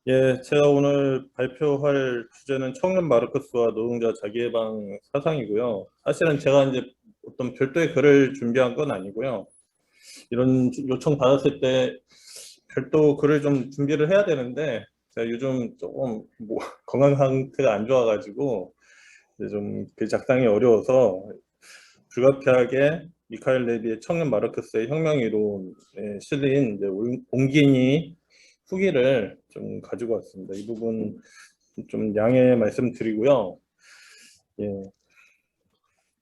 예, 제가 오늘 발표할 주제는 청년 마르크스와 노동자 자기해방 사상이고요. 사실은 제가 이제 어떤 별도의 글을 준비한 건 아니고요. 이런 요청 받았을 때 별도 글을 좀 준비를 해야 되는데 제가 요즘 조금 건강 상태가 안 좋아가지고 이제 좀 그 작성이 어려워서 불가피하게 미카엘 레비의 청년 마르크스의 혁명 이론에 실린 이제 옹기니 후기를 좀 가지고 왔습니다. 이 부분 좀 양해 말씀드리고요. 예.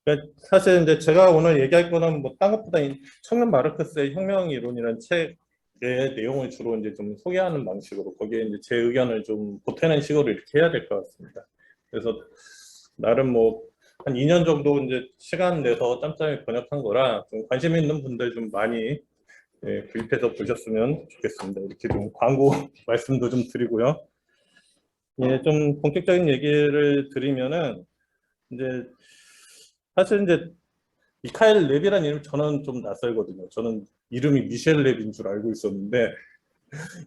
그러니까 사실 이제 제가 오늘 얘기할 거는 뭐 딴 것보다 이 청년 마르크스의 혁명 이론이라는 책의 내용을 주로 이제 좀 소개하는 방식으로 거기에 이제 제 의견을 좀 보태는 식으로 이렇게 해야 될 것 같습니다. 그래서 나름 뭐 한 2년 정도 이제 시간 내서 짬짬이 번역한 거라 좀 관심 있는 분들 좀 많이 구입해서 보셨으면 좋겠습니다. 이렇게 좀 광고 말씀도 좀 드리고요. 예, 좀 본격적인 얘기를 드리면은 이제 사실 이제 미카엘 랩이라는 이름 저는 좀 낯설거든요. 저는 이름이 미셸 랩인 줄 알고 있었는데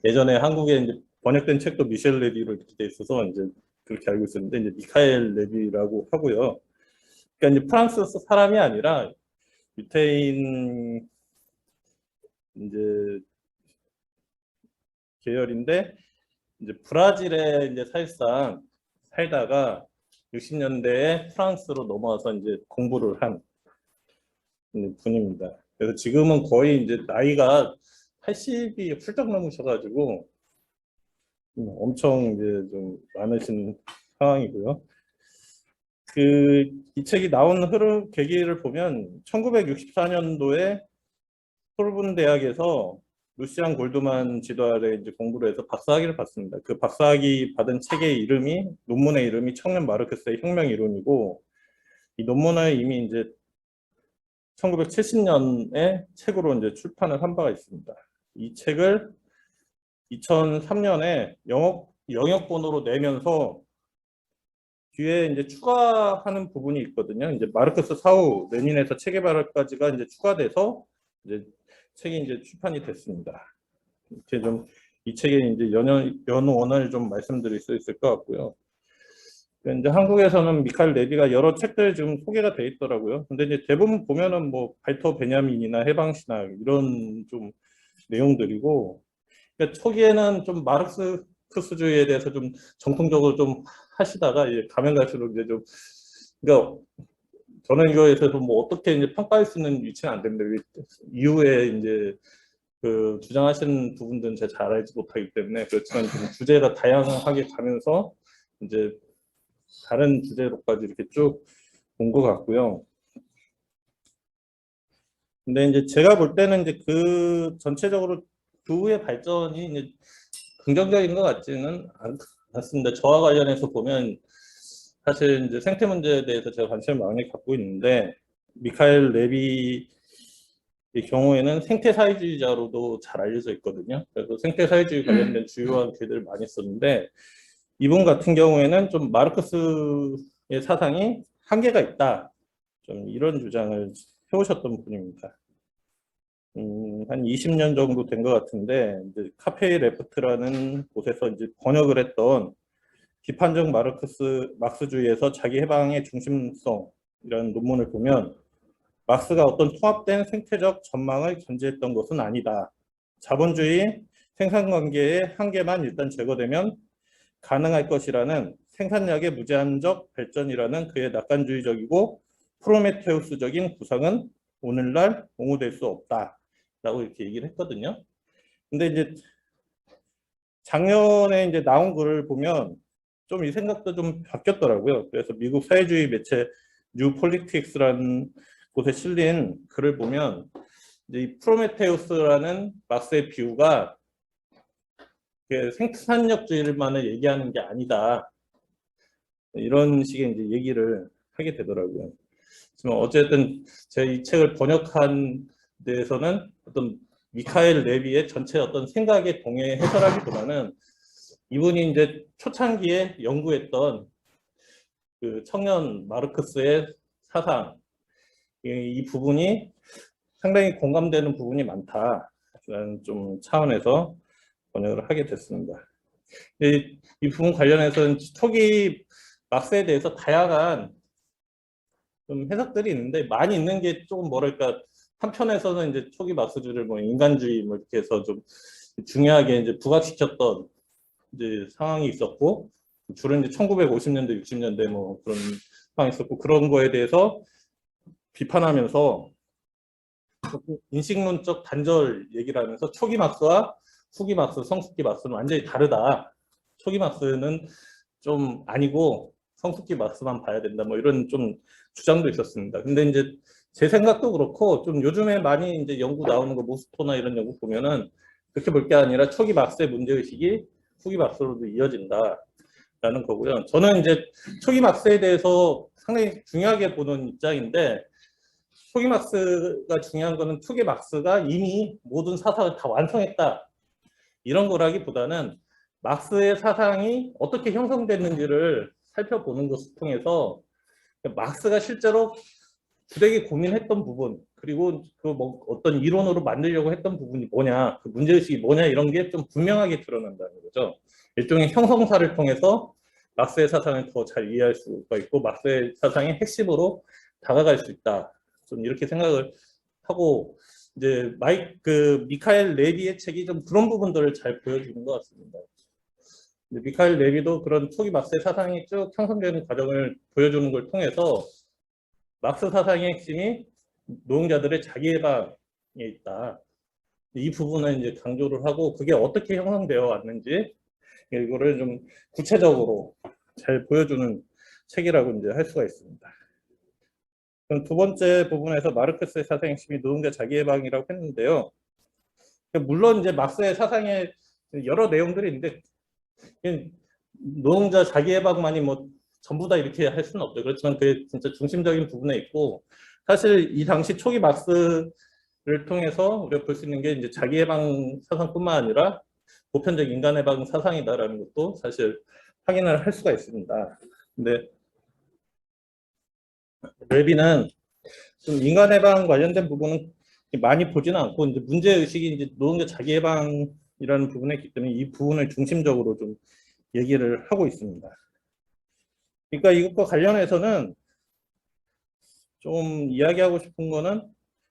예전에 한국에 이제 번역된 책도 미셸 랩으로 이렇게 돼 있어서 이제 그렇게 알고 있었는데 이제 미카엘 랩이라고 하고요. 그러니까 이제 프랑스 사람이 아니라 유태인 이제 계열인데 이제 브라질에 이제 사실상 살다가 60년대에 프랑스로 넘어와서 이제 공부를 한 분입니다. 그래서 지금은 거의 이제 나이가 80이 훌쩍 넘으셔가지고 엄청 이제 좀 많으신 상황이고요. 이 책이 나온 계기를 보면 1964년도에 소르본 대학에서 루시안 골드만 지도 아래 이제 공부를 해서 박사학위를 받습니다. 그 박사학위 받은 책의 이름이 논문의 이름이 청년 마르크스의 혁명 이론이고 이 논문을 이미 이제 1970년에 책으로 이제 출판을 한 바가 있습니다. 이 책을 2003년에 영역본으로 내면서 뒤에 이제 추가하는 부분이 있거든요. 이제 마르크스 사후 레닌에서 체게바라까지가 이제 추가돼서 이제 책이 이제 출판이 됐습니다. 이렇게 좀 이 책의 이제 연원을 좀 말씀드릴 수 있을 것 같고요. 이제 한국에서는 미카엘 레비가 여러 책들 지금 소개가 돼 있더라고요. 근데 이제 대부분 보면은 뭐 발터 베냐민이나 해방신학 이런 좀 내용들이고, 그러니까 초기에는 좀 마르크스주의에 대해서 좀 정통적으로 좀 하시다가 이제 가면 갈수록 이제 좀, 그러니까 저는 이거에 대해서 뭐 어떻게 이제 평가할 수 있는 위치는 안 됩니다. 이후에 이제 그 주장하시는 부분들은 제가 잘 알지 못하기 때문에 그렇지만 좀 주제가 다양하게 가면서 이제 다른 주제로까지 이렇게 쭉 온 것 같고요. 근데 이제 제가 볼 때는 이제 그 전체적으로 그 후의 발전이 이제 긍정적인 것 같지는 않습니다. 저와 관련해서 보면 사실 이제 생태 문제에 대해서 제가 관심을 많이 갖고 있는데 미카엘 레비의 경우에는 생태 사회주의자로도 잘 알려져 있거든요. 그래서 생태 사회주의 관련된 주요한 글들을 많이 썼는데 이분 같은 경우에는 좀 마르크스의 사상이 한계가 있다. 좀 이런 주장을 해오셨던 분입니다. 한 20년 정도 된 것 같은데 이제 카페이 레프트라는 곳에서 이제 번역을 했던 비판적 막스주의에서 자기 해방의 중심성이라는 논문을 보면 막스가 어떤 통합된 생태적 전망을 전제했던 것은 아니다. 자본주의 생산관계의 한계만 일단 제거되면 가능할 것이라는 생산력의 무제한적 발전이라는 그의 낙관주의적이고 프로메테우스적인 구상은 오늘날 옹호될 수 없다. 라고 이렇게 얘기를 했거든요. 근데 이제 작년에 이제 나온 글을 보면 좀 이 생각도 좀 바뀌었더라고요. 그래서 미국 사회주의 매체 뉴 폴리틱스라는 곳에 실린 글을 보면 이제 이 프로메테우스라는 막스의 비유가 생산력주의만을 얘기하는 게 아니다. 이런 식의 이제 얘기를 하게 되더라고요. 지금 어쨌든 제 이 책을 번역한 데에서는 어떤 미카엘 레비의 전체 어떤 생각에 동해 해설하기보다는 이분이 이제 초창기에 연구했던 그 청년 마르크스의 사상 이 부분이 상당히 공감되는 부분이 많다라는 좀 차원에서 번역을 하게 됐습니다. 이 부분 관련해서는 초기 막스에 대해서 다양한 좀 해석들이 있는데, 많이 있는 게 조금 뭐랄까, 한편에서는 이제 초기 막스주를 뭐 인간주의 뭐 이렇게 해서 좀 중요하게 이제 부각시켰던 이제 상황이 있었고, 주로 이제 1950년대, 60년대 뭐 그런 상황이 있었고, 그런 거에 대해서 비판하면서 인식론적 단절 얘기를 하면서 초기 막스와 후기 막스, 성숙기 막스는 완전히 다르다. 초기 막스는 좀 아니고 성숙기 막스만 봐야 된다. 뭐 이런 좀 주장도 있었습니다. 근데 이제 제 생각도 그렇고, 좀 요즘에 많이 이제 연구 나오는 거, 모스토나 이런 연구 보면은 그렇게 볼 게 아니라 초기 막스의 문제의식이 후기 막스로도 이어진다라는 거고요. 저는 이제 초기 막스에 대해서 상당히 중요하게 보는 입장인데, 초기 막스가 중요한 거는 초기 막스가 이미 모든 사상을 다 완성했다, 이런 거라기보다는 막스의 사상이 어떻게 형성됐는지를 살펴보는 것을 통해서 막스가 실제로 주되게 고민했던 부분, 그리고 그 뭐 어떤 이론으로 만들려고 했던 부분이 뭐냐, 그 문제의식이 뭐냐, 이런 게 좀 분명하게 드러난다는 거죠. 일종의 형성사를 통해서 막스의 사상을 더 잘 이해할 수가 있고, 막스의 사상의 핵심으로 다가갈 수 있다. 좀 이렇게 생각을 하고, 이제 미카엘 레비의 책이 좀 그런 부분들을 잘 보여주는 것 같습니다. 미카엘 레비도 그런 초기 막스의 사상이 쭉 형성되는 과정을 보여주는 걸 통해서 막스 사상의 핵심이 노동자들의 자기예방에 있다, 이 부분을 이제 강조를 하고, 그게 어떻게 형성되어 왔는지 이거를 좀 구체적으로 잘 보여주는 책이라고 이제 할 수가 있습니다. 그럼 두 번째 부분에서 마르크스의 사상 핵심이 노동자 자기예방이라고 했는데요. 물론 이제 막스의 사상에 여러 내용들이 있는데, 노동자 자기예방만이 뭐 전부 다 이렇게 할 수는 없죠. 그렇지만 그게 진짜 중심적인 부분에 있고, 사실 이 당시 초기 막스를 통해서 우리가 볼 수 있는 게 이제 자기예방 사상뿐만 아니라 보편적 인간해방 사상이다라는 것도 사실 확인을 할 수가 있습니다. 근데 레비는 좀 인간해방 관련된 부분은 많이 보지는 않고, 이제 문제의식이 이제 노동자 자기예방이라는 부분에 있기 때문에 이 부분을 중심적으로 좀 얘기를 하고 있습니다. 그러니까 이것과 관련해서는 좀 이야기하고 싶은 거는,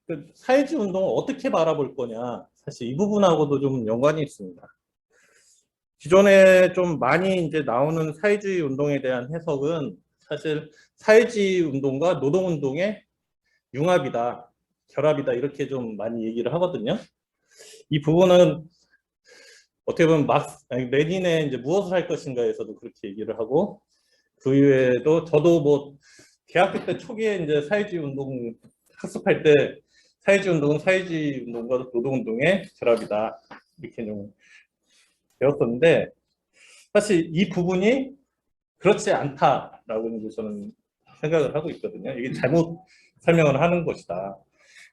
그 사회주의 운동을 어떻게 바라볼 거냐, 사실 이 부분하고도 좀 연관이 있습니다. 기존에 좀 많이 이제 나오는 사회주의 운동에 대한 해석은 사실 사회주의 운동과 노동 운동의 융합이다, 결합이다, 이렇게 좀 많이 얘기를 하거든요. 이 부분은 어떻게 보면 레닌의 이제 무엇을 할 것인가에서도 그렇게 얘기를 하고, 그 이외에도 저도 뭐 대학교 때 초기에 이제 사회주의 운동 학습할 때 사회주의 운동은 사회주의 운동과 노동 운동의 결합이다, 이렇게 좀 배웠었는데, 사실 이 부분이 그렇지 않다라고 이제 저는 생각을 하고 있거든요. 이게 잘못 설명을 하는 것이다.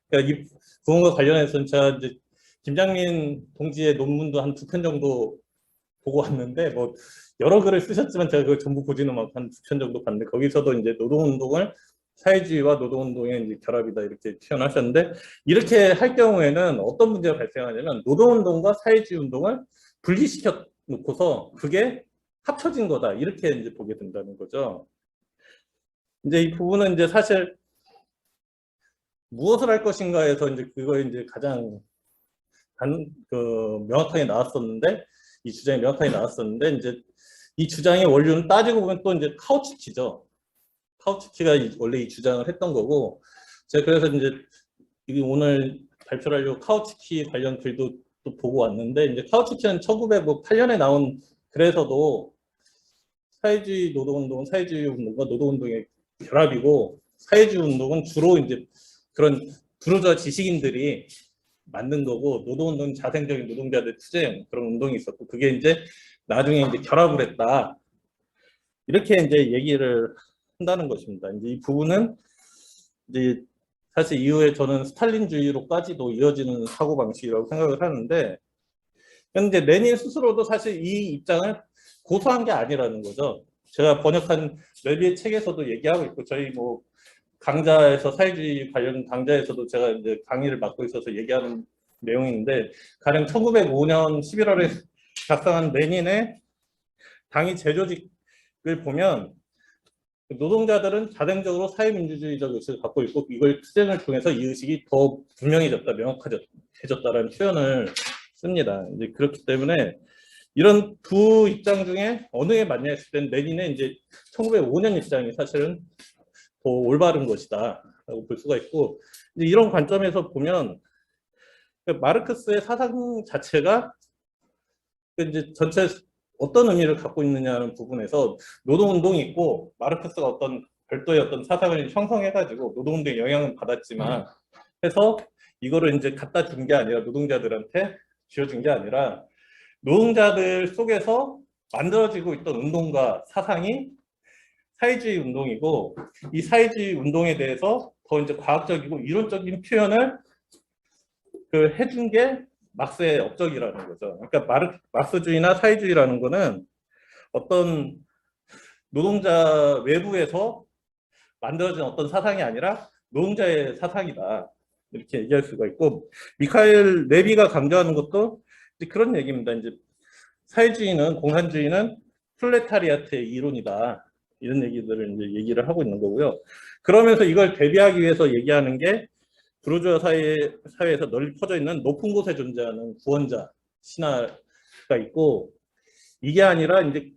그러니까 이 부분과 관련해서는 제가 이제 김장민 동지의 논문도 한 2편 정도 보고 왔는데, 뭐 여러 글을 쓰셨지만 제가 그걸 전부 보지는 못한 한 2편 정도 봤는데, 거기서도 이제 노동운동을 사회주의와 노동운동의 이제 결합이다, 이렇게 표현하셨는데, 이렇게 할 경우에는 어떤 문제가 발생하냐면, 노동운동과 사회주의 운동을 분리시켜 놓고서 그게 합쳐진 거다, 이렇게 이제 보게 된다는 거죠. 이제 이 부분은 이제 사실 무엇을 할 것인가에서 이제 그거 이제 가장 명확하게 나왔었는데, 이 주장이 명확하게 나왔었는데, 이제 이 주장의 원료는 따지고 보면 또 이제 카우츠키죠. 카우츠키가 원래 이 주장을 했던 거고, 제가 그래서 이제 오늘 발표를 하려고 카우츠키 관련 글도 또 보고 왔는데, 이제 카우츠키는 1908년에 나온 글에서도 사회주의 노동운동은 사회주의 운동과 노동운동의 결합이고, 사회주의 운동은 주로 이제 그런 부르주아 지식인들이 만든 거고, 노동운동은 자생적인 노동자들 투쟁, 그런 운동이 있었고, 그게 이제 나중에 이제 결합을 했다, 이렇게 이제 얘기를 한다는 것입니다. 이제 이 부분은 이제 사실 이후에 저는 스탈린주의로까지도 이어지는 사고 방식이라고 생각을 하는데, 그런데 레닌 스스로도 사실 이 입장을 고수한 게 아니라는 거죠. 제가 번역한 레비의 책에서도 얘기하고 있고, 저희 뭐 강좌에서 사회주의 관련 강좌에서도 제가 이제 강의를 맡고 있어서 얘기하는 내용인데, 가령 1905년 11월에 작성한 레닌의 당의 재조직을 보면 노동자들은 자생적으로 사회민주주의적 의식을 갖고 있고 이걸 투쟁을 통해서 이 의식이 더 분명해졌다, 명확해졌다라는 표현을 씁니다. 이제 그렇기 때문에 이런 두 입장 중에 어느에 맞냐 했을 때는 레닌의 이제 1905년 입장이 사실은 더 올바른 것이다라고 볼 수가 있고, 이제 이런 관점에서 보면 마르크스의 사상 자체가 이제 전체 어떤 의미를 갖고 있느냐는 부분에서 노동운동이 있고 마르크스가 어떤 별도의 어떤 사상을 형성해가지고 노동운동에 영향은 받았지만 해서 이거를 이제 갖다 준 게 아니라 노동자들한테 쥐어준 게 아니라 노동자들 속에서 만들어지고 있던 운동과 사상이 사회주의 운동이고 이 사회주의 운동에 대해서 더 이제 과학적이고 이론적인 표현을 해준 게 막스의 업적이라는 거죠. 그러니까 막스주의나 사회주의라는 거는 어떤 노동자 외부에서 만들어진 어떤 사상이 아니라 노동자의 사상이다. 이렇게 얘기할 수가 있고, 미카엘 레비가 강조하는 것도 이제 그런 얘기입니다. 이제 사회주의는, 공산주의는 플레타리아트의 이론이다. 이런 얘기들을 이제 얘기를 하고 있는 거고요. 그러면서 이걸 대비하기 위해서 얘기하는 게 부르주아 사회에서 널리 퍼져 있는 높은 곳에 존재하는 구원자 신화가 있고, 이게 아니라 이제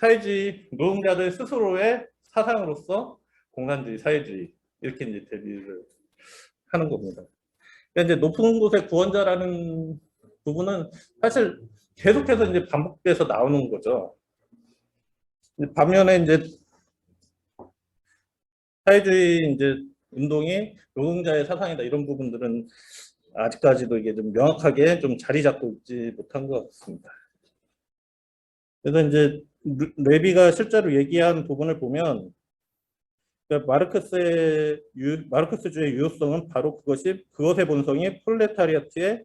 사회주의 노동자들 스스로의 사상으로서 공산주의, 사회주의 이렇게 이제 대비를 하는 겁니다. 그러니까 이제 높은 곳의 구원자라는 부분은 사실 계속해서 이제 반복돼서 나오는 거죠. 반면에 이제 사회주의 이제 운동이 노동자의 사상이다 이런 부분들은 아직까지도 이게 좀 명확하게 좀 자리 잡고 있지 못한 것 같습니다. 그래서 이제 레비가 실제로 얘기한 부분을 보면 마르크스주의 유효성은 바로 그것의 본성이 프롤레타리아트의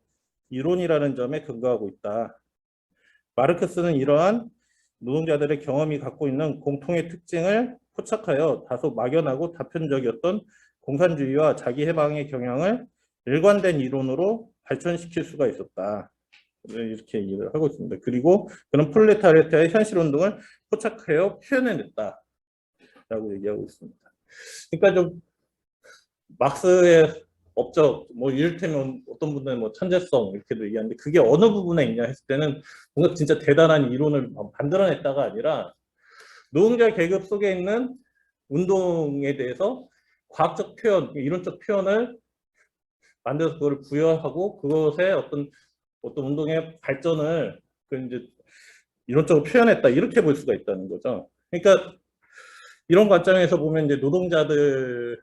이론이라는 점에 근거하고 있다. 마르크스는 이러한 노동자들의 경험이 갖고 있는 공통의 특징을 포착하여 다소 막연하고 다편적이었던 공산주의와 자기 해방의 경향을 일관된 이론으로 발전시킬 수가 있었다. 이렇게 얘기를 하고 있습니다. 그리고 그런 프롤레타리아트의 현실운동을 포착하여 표현해냈다. 라고 얘기하고 있습니다. 그러니까 좀 막스의 업적, 뭐 이를테면 어떤 분들은 뭐 천재성 이렇게도 얘기하는데 그게 어느 부분에 있냐 했을 때는 뭔가 진짜 대단한 이론을 만들어냈다가 아니라 노동자 계급 속에 있는 운동에 대해서 과학적 표현, 이론적 표현을 만들어서 그걸 부여하고 그것에 어떤 운동의 발전을 이제 이론적으로 표현했다 이렇게 볼 수가 있다는 거죠. 그러니까 이런 관점에서 보면 이제 노동자들이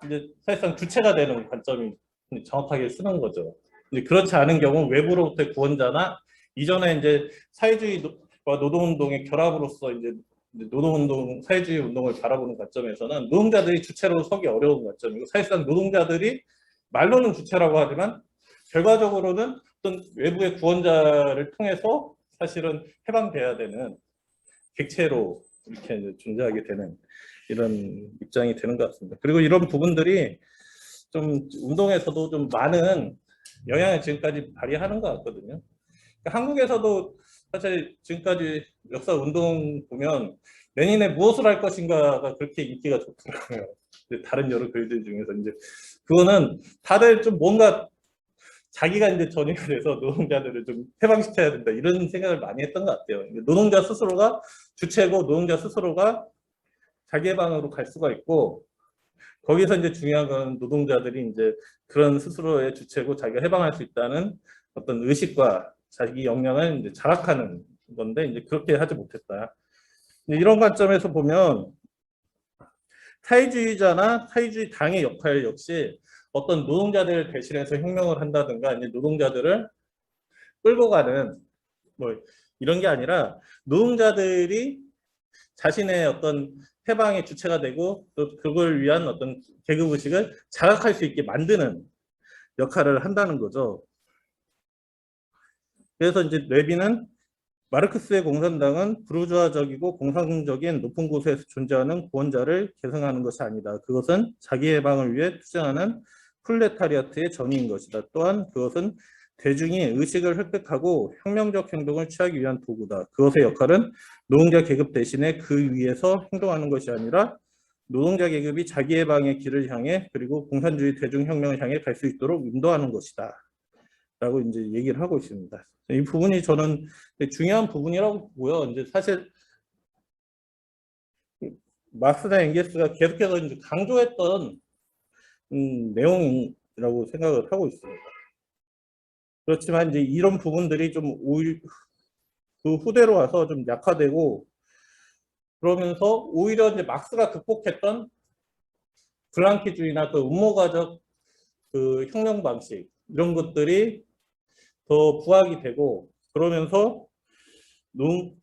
이제 사실상 주체가 되는 관점이 정확하게 쓰는 거죠. 이제 그렇지 않은 경우 외부로부터의 구원자나 이전에 이제 사회주의와 노동운동의 결합으로서 이제 노동운동, 사회주의 운동을 바라보는 관점에서는 노동자들이 주체로 서기 어려운 관점이고 사실상 노동자들이 말로는 주체라고 하지만 결과적으로는 어떤 외부의 구원자를 통해서 사실은 해방돼야 되는 객체로 이렇게 존재하게 되는 이런 입장이 되는 것 같습니다. 그리고 이런 부분들이 좀 운동에서도 좀 많은 영향을 지금까지 발휘하는 것 같거든요. 한국에서도 사실 지금까지 역사 운동 보면 레닌의 무엇을 할 것인가가 그렇게 인기가 좋더라고요. 다른 여러 글들 중에서 이제 그거는 다들 좀 뭔가 자기가 이제 전이가 돼서 노동자들을 좀 해방시켜야 된다 이런 생각을 많이 했던 것 같아요. 노동자 스스로가 주체고 노동자 스스로가 자기 해방으로 갈 수가 있고 거기서 이제 중요한 건 노동자들이 이제 그런 스스로의 주체고 자기가 해방할 수 있다는 어떤 의식과 자기 역량을 이제 자각하는 건데 이제 그렇게 하지 못했다. 이런 관점에서 보면 사회주의자나 사회주의 당의 역할 역시 어떤 노동자들을 대신해서 혁명을 한다든가 이제 노동자들을 끌고 가는 뭐 이런 게 아니라 노동자들이 자신의 어떤 해방의 주체가 되고 또 그걸 위한 어떤 계급의식을 자각할 수 있게 만드는 역할을 한다는 거죠. 그래서 이제 레비는 마르크스의 공산당은 부르주아적이고 공상적인 높은 곳에서 존재하는 구원자를 계승하는 것이 아니다. 그것은 자기 해방을 위해 투쟁하는 플레타리아트의 전위인 것이다. 또한 그것은 대중이 의식을 획득하고 혁명적 행동을 취하기 위한 도구다. 그것의 역할은 노동자 계급 대신에 그 위에서 행동하는 것이 아니라 노동자 계급이 자기의 방의 길을 향해 그리고 공산주의 대중혁명을 향해 갈 수 있도록 인도하는 것이다. 라고 이제 얘기를 하고 있습니다. 이 부분이 저는 중요한 부분이라고 보고요. 이제 사실 마르크스나 엥겔스가 계속해서 이제 강조했던 내용이라고 생각을 하고 있습니다. 그렇지만 이제 이런 부분들이 좀 그 후대로 와서 좀 약화되고 그러면서 오히려 이제 막스가 극복했던 블랑키주의나 그 음모가적 그 혁명 방식 이런 것들이 더 부각이 되고 그러면서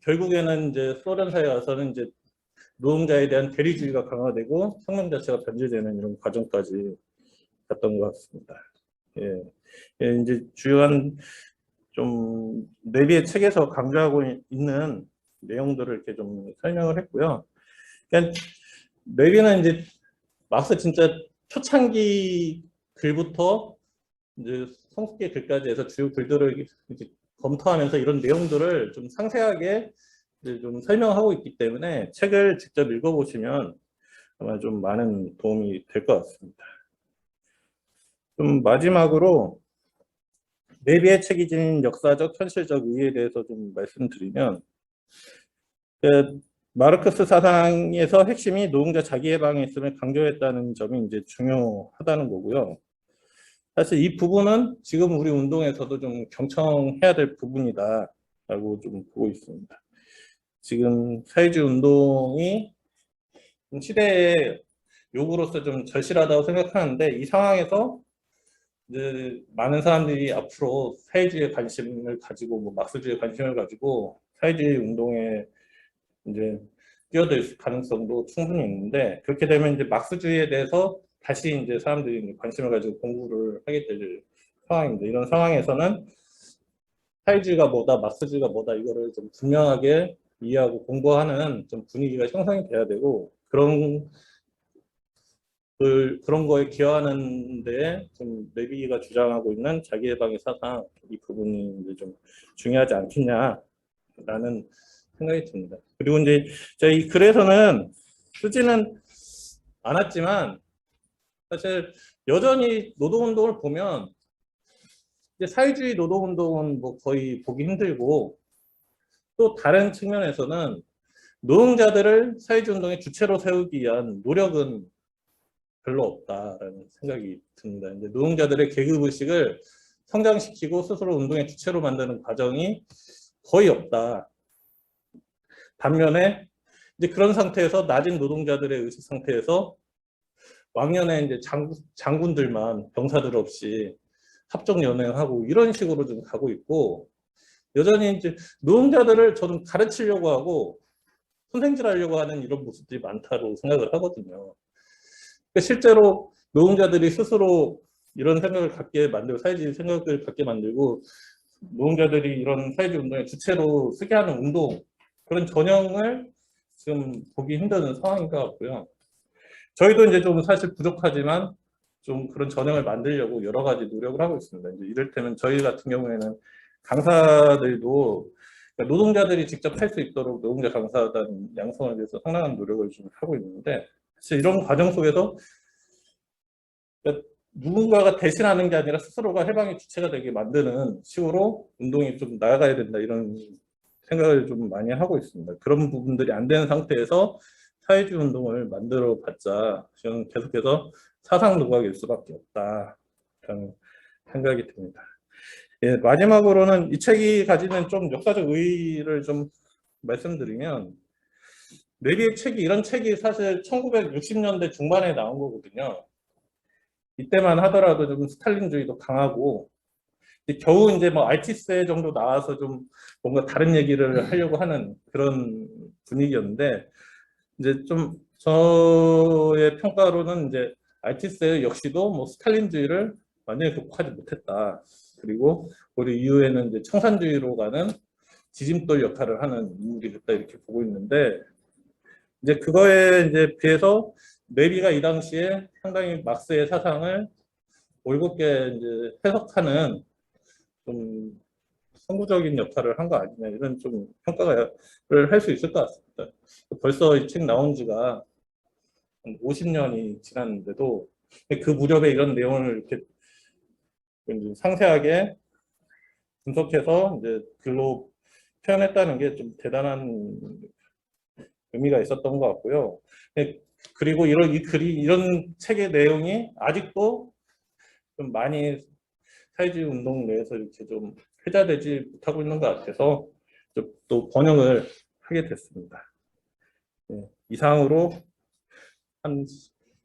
결국에는 이제 소련 사회에 와서는 이제 노동자에 대한 대리주의가 강화되고 혁명 자체가 변질되는 이런 과정까지 갔던 것 같습니다. 예, 예 이제 주요한 좀 레비의 책에서 강조하고 있는 내용들을 이렇게 좀 설명을 했고요. 그러니까 레비는 이제 막스 진짜 초창기 글부터 이제 성숙기 글까지 해서 주요 글들을 이제 검토하면서 이런 내용들을 좀 상세하게 이제 좀 설명하고 있기 때문에 책을 직접 읽어보시면 아마 좀 많은 도움이 될 것 같습니다. 좀 마지막으로 레비의 책이 지닌 역사적, 현실적 의의에 대해서 좀 말씀드리면 마르크스 사상에서 핵심이 노동자 자기해방에 있음을 강조했다는 점이 이제 중요하다는 거고요. 사실 이 부분은 지금 우리 운동에서도 좀 경청해야 될 부분이다라고 좀 보고 있습니다. 지금 사회주의 운동이 시대의 요구로서 좀 절실하다고 생각하는데 이 상황에서 이제 많은 사람들이 앞으로 사회주의에 관심을 가지고 뭐 막스주의에 관심을 가지고 사회주의 운동에 이제 뛰어들 가능성도 충분히 있는데 그렇게 되면 이제 막스주의에 대해서 다시 이제 사람들이 관심을 가지고 공부를 하게 될 상황입니다. 이런 상황에서는 사회주의가 뭐다, 막스주의가 뭐다 이거를 좀 분명하게 이해하고 공부하는 좀 분위기가 형성이 돼야 되고 그런 거에 기여하는 데 좀 레비가 주장하고 있는 자기해방의 사상 이 부분이 이제 좀 중요하지 않겠냐라는 생각이 듭니다. 그리고 이제 저희 글에서는 쓰지는 않았지만 사실 여전히 노동운동을 보면 이제 사회주의 노동운동은 뭐 거의 보기 힘들고 또 다른 측면에서는 노동자들을 사회주의 운동의 주체로 세우기 위한 노력은 별로 없다라는 생각이 듭니다. 이제 노동자들의 계급의식을 성장시키고 스스로 운동의 주체로 만드는 과정이 거의 없다. 반면에 이제 그런 상태에서 낮은 노동자들의 의식 상태에서 왕년에 이제 장군들만 병사들 없이 합종 연행하고 이런 식으로 좀 가고 있고 여전히 이제 노동자들을 저는 가르치려고 하고 선생질하려고 하는 이런 모습들이 많다고 생각을 하거든요. 그러니까 실제로 노동자들이 스스로 이런 생각을 갖게 만들고 사회주의 생각을 갖게 만들고 노동자들이 이런 사회주의 운동의 주체로 쓰게 하는 운동 그런 전형을 지금 보기 힘든 상황인 것 같고요. 저희도 이제 좀 사실 부족하지만 좀 그런 전형을 만들려고 여러 가지 노력을 하고 있습니다. 이제 이를테면 저희 같은 경우에는 강사들도 그러니까 노동자들이 직접 할 수 있도록 노동자 강사단 양성을 위해서 상당한 노력을 좀 하고 있는데 사실 이런 과정 속에서 그러니까 누군가가 대신하는 게 아니라 스스로가 해방의 주체가 되게 만드는 식으로 운동이 좀 나아가야 된다 이런 생각을 좀 많이 하고 있습니다. 그런 부분들이 안 되는 상태에서 사회주의 운동을 만들어 봤자 저는 계속해서 사상 누각일 수밖에 없다 라는 생각이 듭니다. 예, 마지막으로는 이 책이 가지는 좀 역사적 의의를 좀 말씀드리면 레비의 책이 이런 책이 사실 1960년대 중반에 나온 거거든요. 이때만 하더라도 좀 스탈린주의도 강하고 겨우 이제 뭐 알티세 정도 나와서 좀 뭔가 다른 얘기를 하려고 하는 그런 분위기였는데 이제 좀 저의 평가로는 이제 알티세 역시도 뭐 스탈린주의를 완전히 극복하지 못했다. 그리고 우리 이후에는 이제 청산주의로 가는 지짐돌 역할을 하는 인물이 됐다 이렇게 보고 있는데 이제 그거에 이제 비해서 레비가 이 당시에 상당히 막스의 사상을 올곧게 이제 해석하는 좀 선구적인 역할을 한 거 아니냐 이런 좀 평가를 할 수 있을 것 같습니다. 벌써 이 책 나온 지가 한 50년이 지났는데도 그 무렵에 이런 내용을 이렇게 상세하게 분석해서 이제 글로 표현했다는 게 좀 대단한 의미가 있었던 것 같고요. 그리고 이런 책의 내용이 아직도 좀 많이 사회주의 운동 내에서 이렇게 좀 회자되지 못하고 있는 것 같아서 또 번역을 하게 됐습니다. 네, 이상으로 한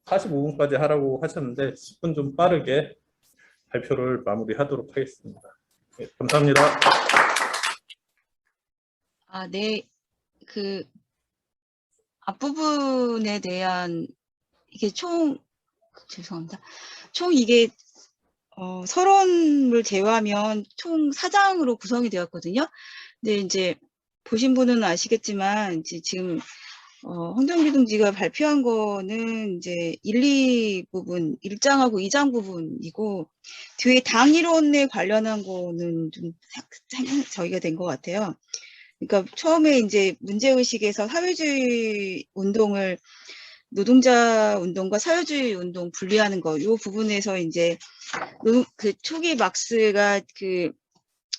45분까지 하라고 하셨는데 10분 좀 빠르게 발표를 마무리하도록 하겠습니다. 네, 감사합니다. 네. 그 앞부분에 대한 이게 죄송합니다. 총 이게 서론을 제외하면 총 4장으로 구성이 되었거든요. 근데 이제 보신 분은 아시겠지만 이제 지금 황정규 동지가 발표한 거는 이제 1, 2부분, 1장하고 2장 부분이고 뒤에 당 이론에 관련한 거는 좀 저희가 된 것 같아요. 그러니까 처음에 이제 문제의식에서 사회주의 운동을 노동자 운동과 사회주의 운동 분리하는 거, 이 부분에서 이제 그 초기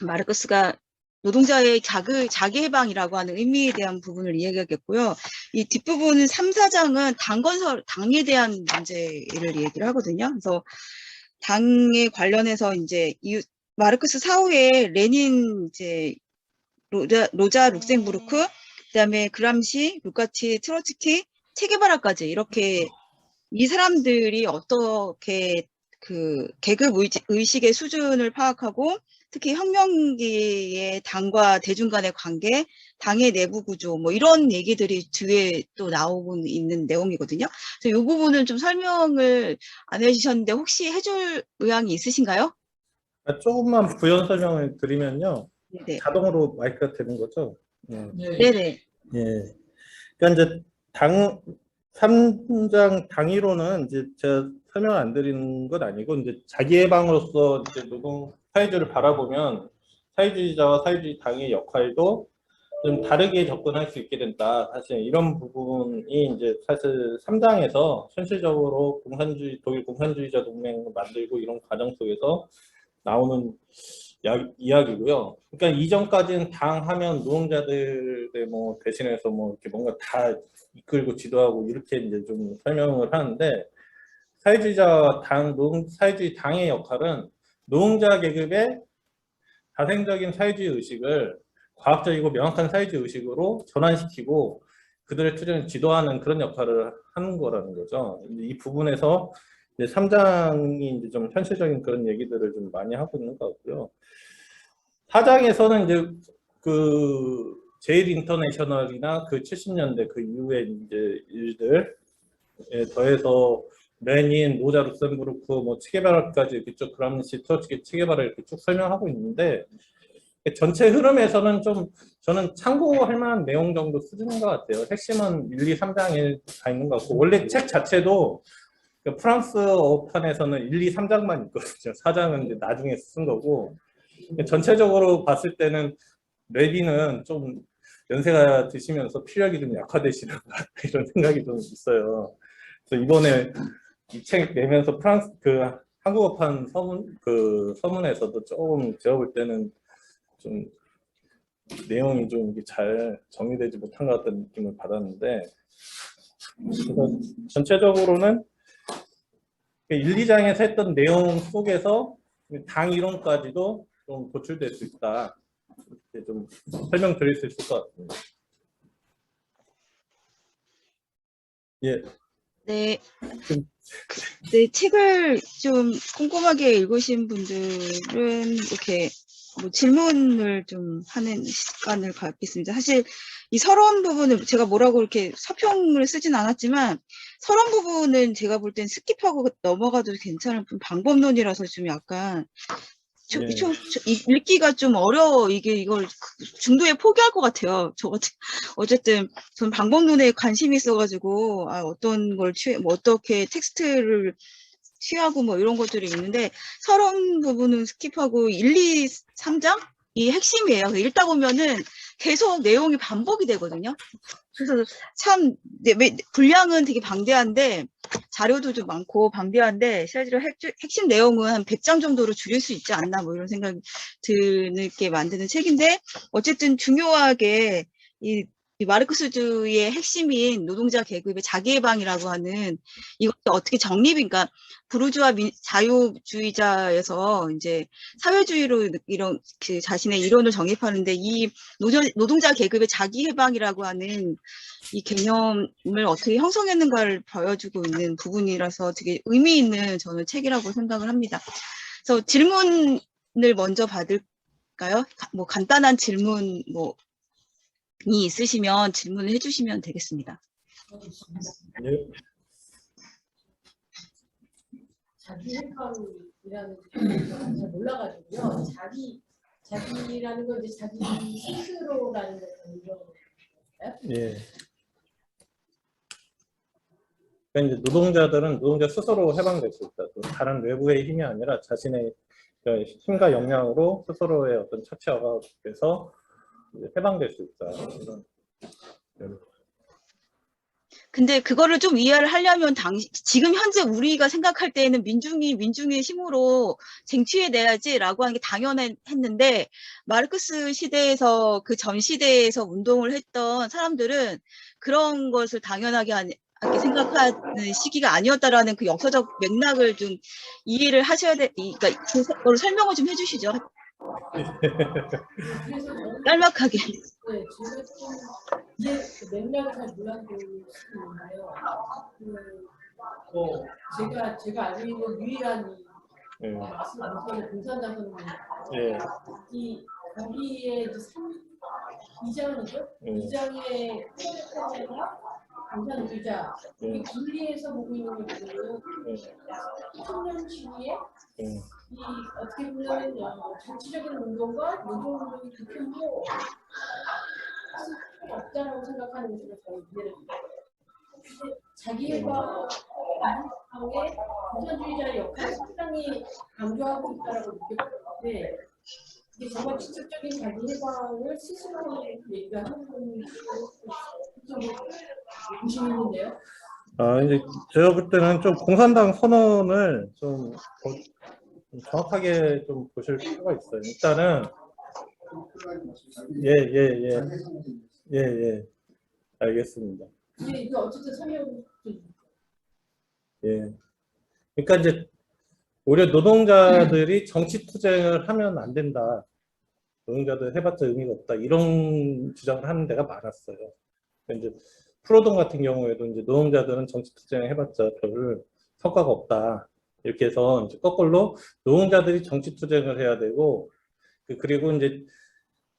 마르크스가 노동자의 자기 해방이라고 하는 의미에 대한 부분을 이야기하겠고요. 이 뒷부분은 3, 4장은 당에 대한 문제를 얘기를 하거든요. 그래서 당에 관련해서 이제 마르크스 사후에 레닌 이제 로자 룩셈부르크, 그다음에 그람시, 루카치, 트로츠키, 체게바라까지 이렇게 이 사람들이 어떻게 그 계급 의식의 수준을 파악하고 특히 혁명기의 당과 대중 간의 관계, 당의 내부 구조 뭐 이런 얘기들이 뒤에 또 나오고 있는 내용이거든요. 그래서 이 부분은 좀 설명을 안 해주셨는데 혹시 해줄 의향이 있으신가요? 조금만 부연 설명을 드리면요. 네. 자동으로 마이크가 되는 거죠? 네네. 예. 그러니까 이제 3장 당위로는 이제 제가 설명 안 드리는 건 아니고 이제 자기 해방으로서 이제 노동 사회주의를 바라보면 사회주의자와 사회주의 당의 역할도 좀 다르게 접근할 수 있게 된다. 사실 이런 부분이 이제 사실 3장에서 현실적으로 독일 공산주의자 동맹을 만들고 이런 과정 속에서 나오는 이야기고요. 그러니까 이전까지는 당 하면 노동자들의 뭐 대신해서 뭐 이렇게 뭔가 다 이끌고 지도하고 이렇게 이제 좀 설명을 하는데 사회주의 당의 역할은 노동자 계급의 자생적인 사회주의 의식을 과학적이고 명확한 사회주의 의식으로 전환시키고 그들의 투쟁을 지도하는 그런 역할을 하는 거라는 거죠. 이 부분에서 이제 3장이 이제 좀 현실적인 그런 얘기들을 좀 많이 하고 있는 것 같고요. 4장에서는 이제 그 제일 인터내셔널이나 그 70년대 그 이후에 이제 일들에 더해서 레닌, 로자 룩셈부르크, 뭐 체게바라까지 이렇게 쭉 그람시, 트로츠키, 체게바라 이렇게 쭉 설명하고 있는데 전체 흐름에서는 좀 저는 참고할 만한 내용 정도 수준인 것 같아요. 핵심은 1, 2, 3장에 다 있는 것 같고 원래 책 자체도 프랑스어판에서는 1, 2, 3장만 있거든요. 4장은 이제 나중에 쓴 거고 전체적으로 봤을 때는 레빈은 좀 연세가 드시면서 피력이 좀 약화되시는 것 같다 이런 생각이 좀 있어요. 그래서 이번에 이 책 내면서 한국어판 서문에서도 조금 제가 볼 때는 좀 내용이 좀 잘 정리되지 못한 것 같다는 느낌을 받았는데 그래서 전체적으로는 1, 2장에서 했던 내용 속에서 당 이론까지도 좀 도출될 수 있다. 이렇게 좀 설명드릴 수 있을 것 같습니다. 예. 네. 네, 책을 좀 꼼꼼하게 읽으신 분들은 이렇게 뭐 질문을 좀 하는 시간을 갖겠습니다. 사실 이 서론 부분은 제가 뭐라고 이렇게 서평을 쓰진 않았지만 서론 부분은 제가 볼 땐 스킵하고 넘어가도 괜찮은 방법론이라서 좀 약간 읽기가 좀 어려워. 이걸 중도에 포기할 것 같아요. 어쨌든 전 방법론에 관심이 있어가지고 어떤 걸 어떻게 텍스트를 취하고 뭐 이런 것들이 있는데 서론 부분은 스킵하고 1, 2, 3장 이 핵심이에요. 읽다 보면은 계속 내용이 반복이 되거든요. 그래서 참 분량은 되게 방대한데 자료도 좀 많고 방대한데 실제로 핵심 내용은 한 100장 정도로 줄일 수 있지 않나 뭐 이런 생각이 들게 만드는 책인데 어쨌든 중요하게 이 마르크스주의의 핵심인 노동자 계급의 자기해방이라고 하는 이것이 어떻게 정립인가 부르주아 자유주의자에서 이제 사회주의로 이런 그 자신의 이론을 정립하는데 이 노동자 계급의 자기해방이라고 하는 이 개념을 어떻게 형성했는가를 보여주고 있는 부분이라서 되게 의미 있는 저는 책이라고 생각을 합니다. 그래서 질문을 먼저 받을까요? 뭐 간단한 질문 이 있으시면 질문을 해주시면 되겠습니다. 예. 자기 해방이라는 걸 잘 몰라가지고요. 자기라는 건 이제 자기 스스로라는 거죠. 예. 그러니까 이제 노동자들은 노동자 스스로 해방될 수 있다. 또 다른 외부의 힘이 아니라 자신의 힘과 역량으로 스스로의 어떤 처치화에서 해방될 수 있다. 이런. 근데 그거를 좀 이해를 하려면 지금 현재 우리가 생각할 때에는 민중의 힘으로 쟁취해내야지라고 하는 게 당연했는데 마르크스 시대에서 그 전 시대에서 운동을 했던 사람들은 그런 것을 당연하게 생각하는 시기가 아니었다라는 그 역사적 맥락을 좀 이해를 하셔야 그러니까 그걸 설명을 좀 해주시죠. 짤막하게. 네, 제가 좀 이해 맥락을 잘 몰랐던 시기인데요. 제가 알고 있는 유일한 말씀하신 공산당 선언인데 거기에 이제 2장이죠. 2장의 공산주의자 이 분리해서 보고 있는 걸 보면 청년 시기에 이 어떻게 보면 정치적인 운동과 노동운동이 극혐도 없다라고 생각하는 것으로 저는 이해를 합니다. 자기 해방의 공산주의자의 역할을 상당히 강조하고 있다라고 느꼈는데 이게 정말 직접적인 자기 해방을 스스로 얘기하는 좀 의심이 있는데요. 이제 제가 볼 때는 좀 공산당 선언을 좀 정확하게 좀 보실 필요가 있어요. 일단은 예, 알겠습니다. 이게 어쨌든 설명 좀. 예. 그러니까 이제 오히려 노동자들이 정치 투쟁을 하면 안 된다. 노동자들 해봤자 의미가 없다. 이런 주장을 하는 데가 많았어요. 이제 프로동 같은 경우에도 이제 노동자들은 정치 투쟁을 해봤자 별 성과가 없다. 이렇게 해서 이제 거꾸로 노동자들이 정치 투쟁을 해야 되고, 그리고 이제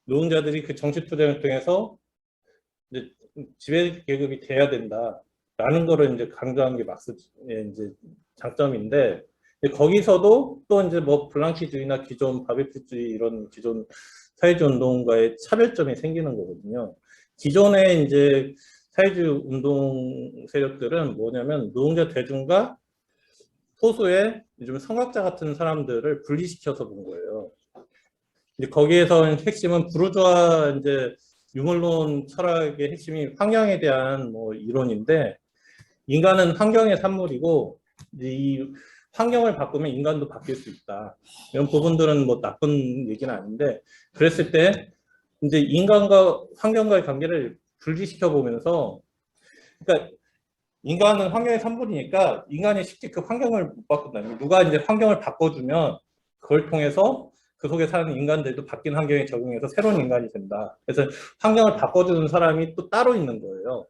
노동자들이 그 정치 투쟁을 통해서 이제 지배 계급이 돼야 된다라는 거를 이제 강조한 게 막스의 이제 장점인데, 거기서도 또 이제 뭐 블랑키주의나 기존 바베큐주의 이런 기존 사회주의 운동과의 차별점이 생기는 거거든요. 기존의 이제 사회주의 운동 세력들은 뭐냐면 노동자 대중과 소수의 요즘 성악자 같은 사람들을 분리시켜서 본 거예요. 이제 거기에서 핵심은 부르주아 이제 유물론 철학의 핵심이 환경에 대한 뭐 이론인데, 인간은 환경의 산물이고 이 환경을 바꾸면 인간도 바뀔 수 있다. 이런 부분들은 뭐 나쁜 얘기는 아닌데, 그랬을 때 이제 인간과 환경과의 관계를 분리시켜 보면서, 그러니까 인간은 환경의 산물이니까 인간이 쉽게 그 환경을 못 바꾼다. 누가 이제 환경을 바꿔주면 그걸 통해서 그 속에 사는 인간들도 바뀐 환경에 적응해서 새로운 인간이 된다. 그래서 환경을 바꿔주는 사람이 또 따로 있는 거예요.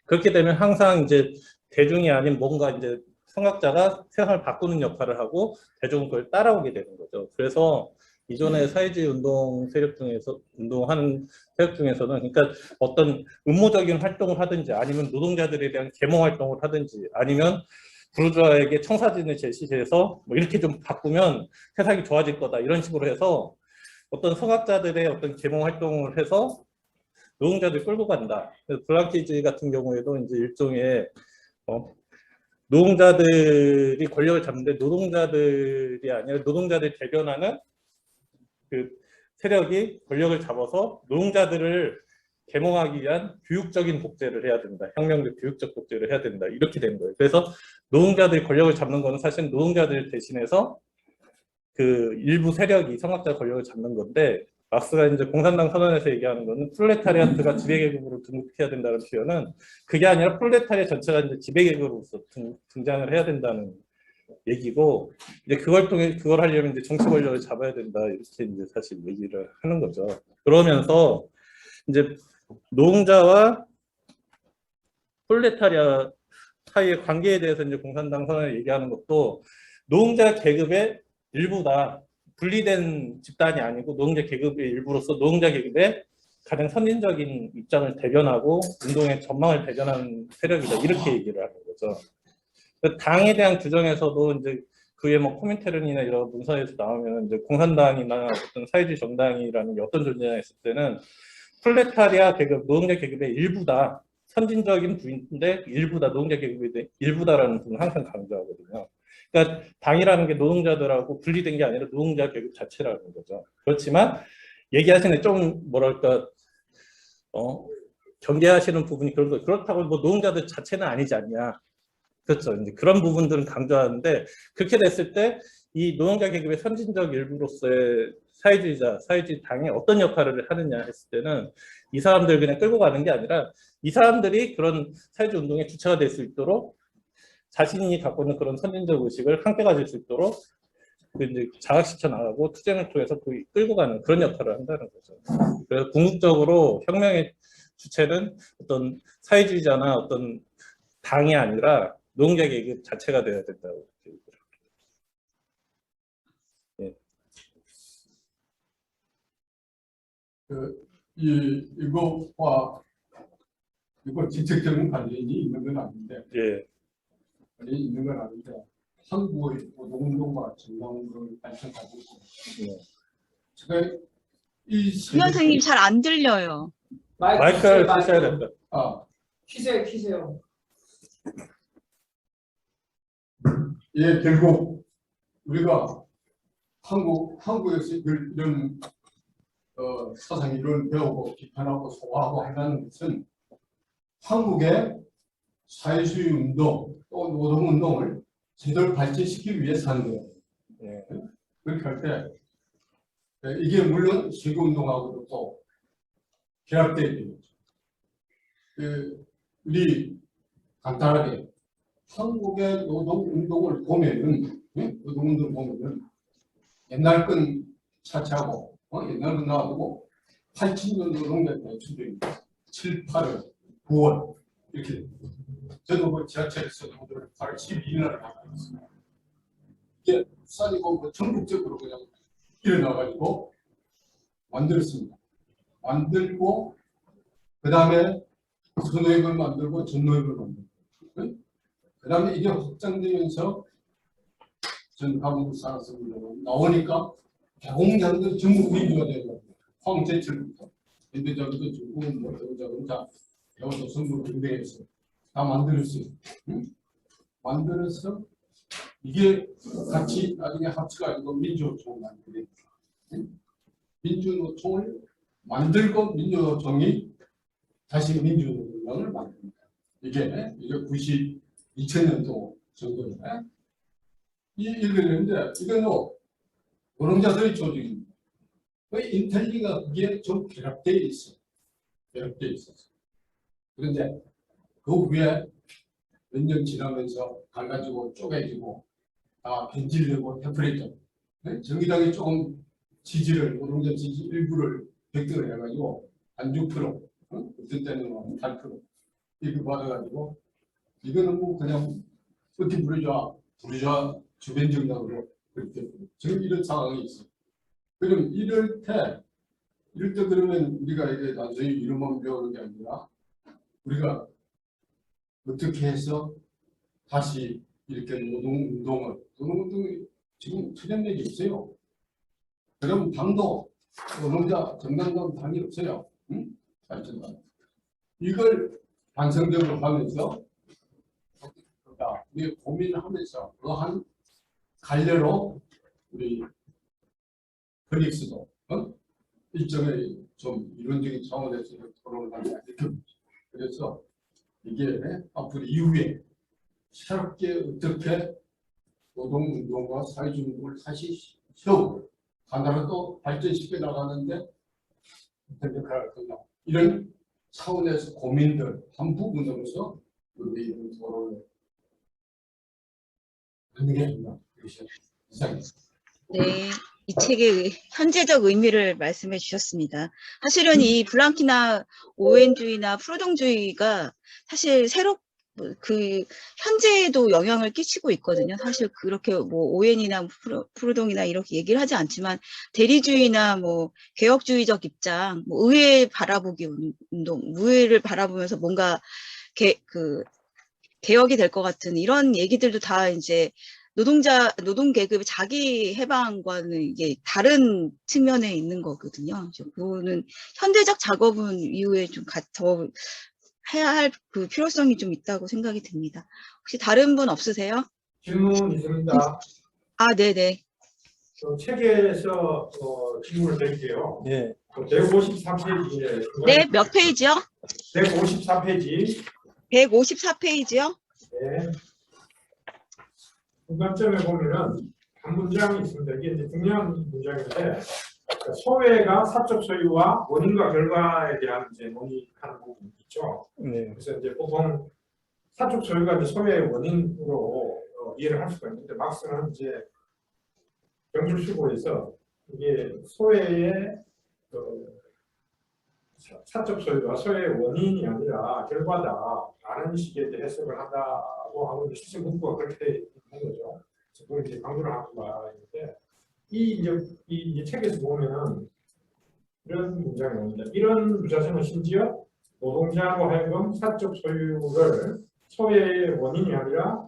그렇게 되면 항상 이제 대중이 아닌 뭔가 이제 성악자가 세상을 바꾸는 역할을 하고 대중은 그걸 따라오게 되는 거죠. 그래서 이전의 사회주의 운동 세력 중에서 운동하는 세력 중에서는 그러니까 어떤 음모적인 활동을 하든지 아니면 노동자들에 대한 계몽 활동을 하든지 아니면 부르주아에게 청사진을 제시해서 뭐 이렇게 좀 바꾸면 세상이 좋아질 거다 이런 식으로 해서 어떤 성악자들의 어떤 계몽 활동을 해서 노동자들 끌고 간다. 블랑키주의 같은 경우에도 이제 일종의 노동자들이 권력을 잡는데 노동자들이 아니라 노동자들 대변하는 그 세력이 권력을 잡아서 노동자들을 계몽하기 위한 교육적인 독재를 해야 된다. 혁명적 교육적 독재를 해야 된다. 이렇게 된 거예요. 그래서 노동자들이 권력을 잡는 거는 사실 노동자들 대신해서 그 일부 세력이 성악자 권력을 잡는 건데, 막스가 이제 공산당 선언에서 얘기하는 거는 프롤레타리아트가 지배계급으로 등극해야 된다는 표현은 그게 아니라 프롤레타리아 전체가 이제 지배계급으로서 등장을 해야 된다는 얘기고, 이제 그걸 통해 그걸 하려면 이제 정치 권력을 잡아야 된다, 이렇게 이제 사실 얘기를 하는 거죠. 그러면서 이제 노동자와 프롤레타리아 사이의 관계에 대해서 이제 공산당 선언을 얘기하는 것도 노동자 계급의 일부다. 분리된 집단이 아니고 노동자 계급의 일부로서 노동자 계급의 가장 선진적인 입장을 대변하고 운동의 전망을 대변하는 세력이다. 이렇게 얘기를 하는 거죠. 당에 대한 규정에서도 이제 그게 뭐 코민테른이나 이런 문서에서 나오면 이제 공산당이나 어떤 사회주의 정당이라는 게 어떤 존재냐 했을 때는 프롤레타리아 계급, 노동자 계급의 일부다. 선진적인 부인데 일부다. 노동자 계급의 일부다라는 부분을 항상 강조하거든요. 그러니까 당이라는 게 노동자들하고 분리된 게 아니라 노동자 계급 자체라는 거죠. 그렇지만 얘기하시는 좀 뭐랄까 경계하시는 부분이 그런 거, 그렇다고 뭐 노동자들 자체는 아니지 않냐. 그렇죠. 이제 그런 부분들은 강조하는데, 그렇게 됐을 때 이 노동자 계급의 선진적 일부로서의 사회주의 당이 어떤 역할을 하느냐 했을 때는 이 사람들 그냥 끌고 가는 게 아니라 이 사람들이 그런 사회주의 운동의 주체가 될 수 있도록 자신이 갖고 있는 그런 선진적 의식을 함께 가질 수 있도록 이제 자각시켜 나가고 투쟁을 통해서 끌고 가는 그런 역할을 한다는 거죠. 그래서 궁극적으로 혁명의 주체는 어떤 사회주의자나 어떤 당이 아니라 노동자 계급 자체가 되어야 된다고 얘기를 합니다. 예. 이거 직접적인 관련이 있는 건 아닌데, 예. 관련이 있는 건 아닌데, 한국의 노동운동과 정당운동을 발전하고 있고, 제가 이 선생님 잘 안 들려요. 마이크를 쓰셔야 된다. 키세요. 예, 결국 우리가 한국에서 이런 사상 이론을 배우고 비판하고 소화하고 하는 것은 한국의 사회주의 운동 또 노동 운동을 제대로 발전시키기 위해서 하는 거예요. 예. 그렇게 할 때 이게 물론 시구 운동하고도 또 결합되어 있는 거죠. 우리 간단하게 한국의 노동 운동을 보면은 옛날 건 차치하고 옛날 건 놔두고 80년 노동자 대출이 7, 8월, 9월 이렇게 저도 그 지하철에서 8월 12일날 가고 있습니다. 이게 부산이고 뭐 전국적으로 그냥 일어나가지고 만들었습니다. 만들고 그 다음에 선노획을 만들고 전노획을 만들고 그 다음에 이게 확장되면서 전 한국 살았습니다. 나오니까 대공장도 전부 민주가 되고 황제철부터 인도자부터 중국은 뭐 대공자부터 여기서 선거 등등해서 다 만들었어요. 만들어서 이게 같이 나중에 합쳐가지고 민주노총을 만들게 됩니다. 민주노총을 만들고 민주노총이 다시 민주노총을 만듭니다. 이게 2000년도 정도에 이렇게 되는데 이거는 노동자들의 조직입니다. 그 인텔리가 거기에 좀 결합되어 있어요. 결합되어 있어서. 그런데 그 후에 몇 년 지나면서 갈라지고 쪼개지고 다 변질되고 해프레죠. 정의당이 조금 지지를 노동자 지지 일부를 획득을 해가지고 한 6%, 어떤 때는 8% 이렇게 받아가지고 이거는 뭐 그냥 어떻게 부르자 주변 정당으로 그렇게 지금 이런 상황이 있어요. 그럼 이럴 때 그러면 우리가 이게 단순히 이름만 배우는 게 아니라 우리가 어떻게 해서 다시 이렇게 노동운동이 지금 투쟁력이 없어요. 그럼 당도 노동자 정당당 당이 없어요. 이걸 반성적으로 하면서 우리 고민하면서 그한 갈래로 우리 그릭스도 일정의 좀 이론적인 차원에서 토론을 한다 이렇게. 그래서 이게 앞으로 이후에 새롭게 어떻게 노동운동과 사회주의운동을 다시 세우고 하나를 또 발전시켜 나가는데 어떤 역할을 할까 이런 차원에서 고민들 한 부분으로서 우리 이런 토론을 하는 게 아닌가 이것이 이상입니다. 네, 이 책의 현재적 의미를 말씀해 주셨습니다. 사실은 이 블랑키나 오웬주의나 프루동주의가 사실 그 현재에도 영향을 끼치고 있거든요. 사실 그렇게 뭐 오웬이나 프루동이나 이렇게 얘기를 하지 않지만 대리주의나 뭐 개혁주의적 입장, 뭐 의회 바라보기 운동, 의회를 바라보면서 뭔가 개혁이 될 것 같은 이런 얘기들도 다 이제 노동 계급의 자기 해방과는 이게 다른 측면에 있는 거거든요. 그거는 현대적 작업은 이후에 좀 더 해야 할 그 필요성이 좀 있다고 생각이 듭니다. 혹시 다른 분 없으세요? 질문 있습니다. 아, 네네. 책에서 질문을 드릴게요. 예. 153페이지에 네, 몇 페이지요? 154페이지 154페이지요? 네. 중간점에 보면은 한 문장이 있습니다. 이게 이제 중요한 문장인데 소외가 사적 소유와 원인과 결과에 대한 이제 논의하는 부분이 있죠. 네. 그래서 이제 보통 사적 소유가 이제 소외의 원인으로 이해를 할 수가 있는데 막스는 이제 경술수고에서 이게 소외의 사적 소유가 소외의 원인이 아니라 결과다라는 식의 이제 해석을 한다고 하고 실제 문구가 그렇게 돼 있는 거죠. 그걸 이제 강조를 하고 말하는데 이 책에서 보면은 이런 문장이 나옵니다. 이런 유사성은 심지어 노동자로 하여금 사적 소유를 소외의 원인이 아니라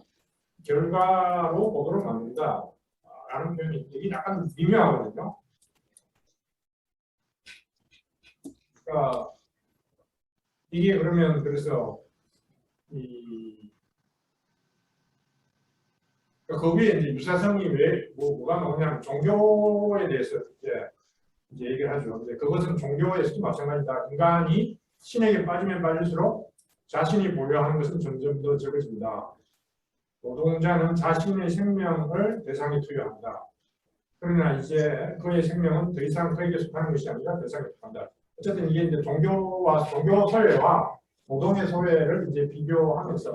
결과로 보도록 만든다. 라는 표현이 이게 약간 미묘하거든요. 그러니까 이게 그러면 그래서 그 위에 이제 유사성이 왜 뭐가 나오냐면 종교에 대해서 이제 얘기를 하죠. 근데 그것은 종교에서도 마찬가지다. 인간이 신에게 빠지면 빠질수록 자신이 보려하는 것은 점점 더 적어진다. 노동자는 자신의 생명을 대상에 투여한다. 그러나 이제 그의 생명은 더 이상 그에게 속하는 것이 아니라 대상에 속한다. 어쨌든 이게 이제 종교 소외와 노동의 소외를 이제 비교하면서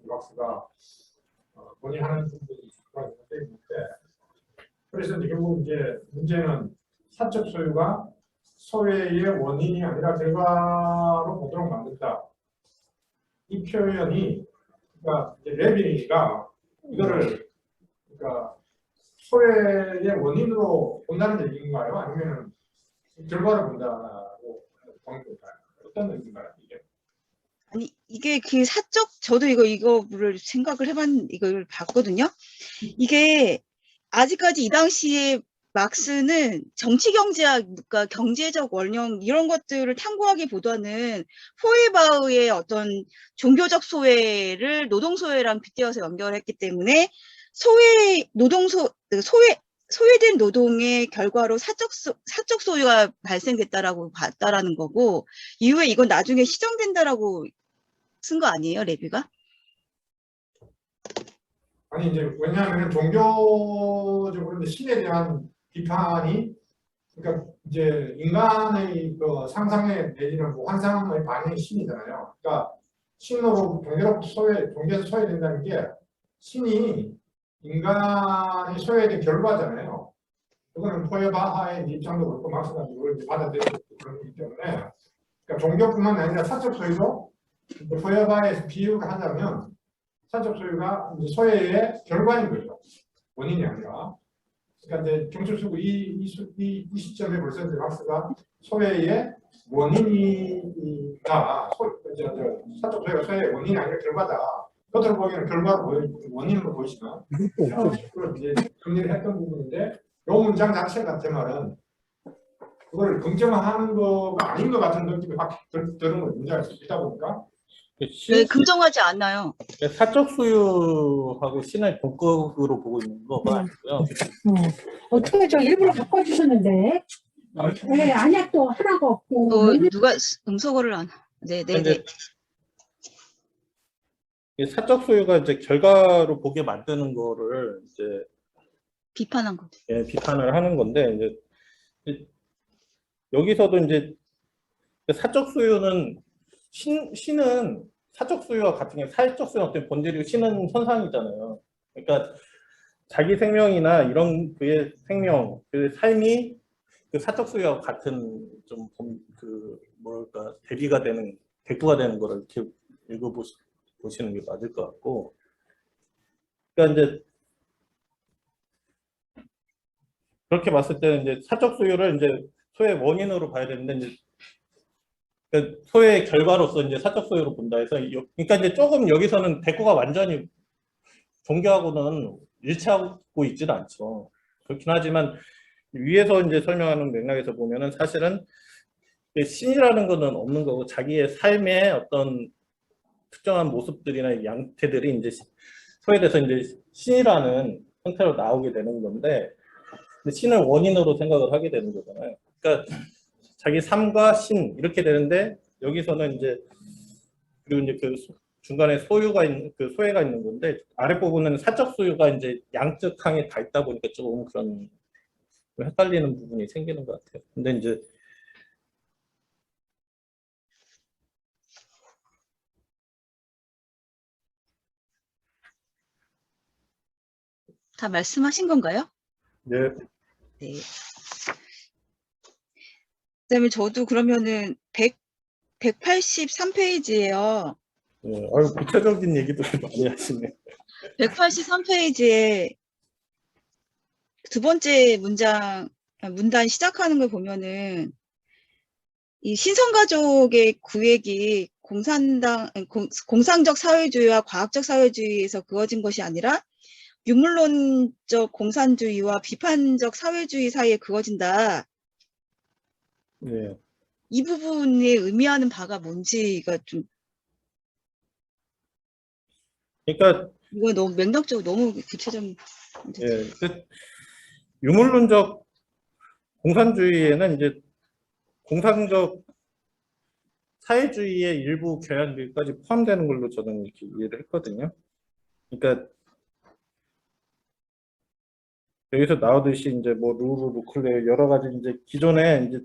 막스가 논의하는 부분이 있는데, 그래서 이제 결국 이제 문제는 사적 소유가 소외의 원인이 아니라 결과로 보도록 만든다. 이 표현이 그러니까 레빈이가 이거를 그러니까 소외의 원인으로 본다는 얘기인가요? 아니면 결과를 본다고 보는 건가요? 어떤 의미인가요? 이게? 아니, 이게 저도 이거를 이걸 봤거든요. 이게 아직까지 이 당시에 막스는 정치 경제학, 그러니까 경제적 원형 이런 것들을 탐구하기보다는 포에바우의 어떤 종교적 소외를 노동 소외랑 빗대어서 연결했기 때문에 소외된 노동의 결과로 사적 소유가 발생됐다라고 봤다라는 거고, 이후에 이건 나중에 시정된다라고 쓴 거 아니에요, 레비가? 아니 이제 왜냐하면 종교적으로 신에 대한 비판이 그러니까 이제 인간의 그 상상의 내지는 뭐 환상의 반영이 신이잖아요. 그러니까 신으로 종교에서 소외된다는 게 신이 인간이 소외된 결과잖아요. 그거는 포에바하의 입장도 그렇고 막스가 이걸 이제 받아들이고 그런 거기 때문에 그러니까 종교뿐만 아니라 사적 소유도 포에바에서 비유를 하자면 사적 소유가 이제 소외의 결과인 거죠. 원인이 아니라. 그러니까 이제 경술수고 이 시점에 벌써 이제 막스가 소외의 원인이다. 사적 소유가 소외의 원인이 아니라 결과다. 겉으로 보기에는 원인으로 보이지만 그걸 이제 정리를 했던 부분인데 이 문장 자체 같은 말은 그걸 긍정하는 거가 아닌 것 같은 느낌이 확 드는 거예요. 문장에서 있다 보니까 네, 긍정하지 않나요? 사적 소유하고 신을 동급으로 보고 있는 거가 아니고요. 어떻게 저 일부러 바꿔주셨는데 네, 안약도 하나가 없고 또 누가 음소거를 안. 네, 네, 네. 근데 이 사적 소유가 이제 결과로 보게 만드는 거를 이제 비판한 거죠. 비판을 하는 건데 이제 여기서도 이제 사적 소유는 신은 사적 소유와 같은 게 사회적 소유 어떤 본질이고 신은 현상이잖아요. 그러니까 자기 생명이나 이런 그의 생명, 그 삶이 그 사적 소유와 같은 좀 그 뭐랄까 대비가 되는 대꾸가 되는 거를 이렇게 읽어보시는 게 맞을 것 같고, 그러니까 이제 그렇게 봤을 때는 이제 사적 소유를 이제 소유의 원인으로 봐야 되는데 이제 그러니까 소유의 결과로서 이제 사적 소유로 본다 해서 그러니까 이제 조금 여기서는 대꾸가 완전히 종교하고는 일치하고 있지는 않죠. 그렇긴 하지만 위에서 이제 설명하는 맥락에서 보면은 사실은 신이라는 거는 없는 거고 자기의 삶의 어떤 특정한 모습들이나 양태들이 이제 소유돼서 이제 신이라는 형태로 나오게 되는 건데 신을 원인으로 생각을 하게 되는 거잖아요. 그러니까 자기 삶과 신 이렇게 되는데 여기서는 이제 그리고 이제 그 중간에 소유가 있는 그 소외가 있는 건데 아랫부분은 사적 소유가 이제 양적 항에 다 있다 보니까 조금 그런 헷갈리는 부분이 생기는 것 같아요. 근데 이제 다 말씀하신 건가요? 네, 네. 그다음에 저도 그러면은 183페이지예요. 아유 구체적인 얘기도 많이 하시네. 183페이지에 두 번째 문단 시작하는 걸 보면은 이 신성가족의 구획이 공상적 사회주의와 과학적 사회주의에서 그어진 것이 아니라 유물론적 공산주의와 비판적 사회주의 사이에 그어진다. 네. 이 부분에 의미하는 바가 뭔지가 좀 그러니까 이거 너무 맥락적으로 너무 구체적. 그 유물론적 공산주의에는 이제 공상적 사회주의의 일부 경향들까지 포함되는 걸로 저는 이렇게 이해를 했거든요. 그러니까 여기서 나오듯이 이제 뭐 루루, 루클레 여러 가지 이제 기존에 이제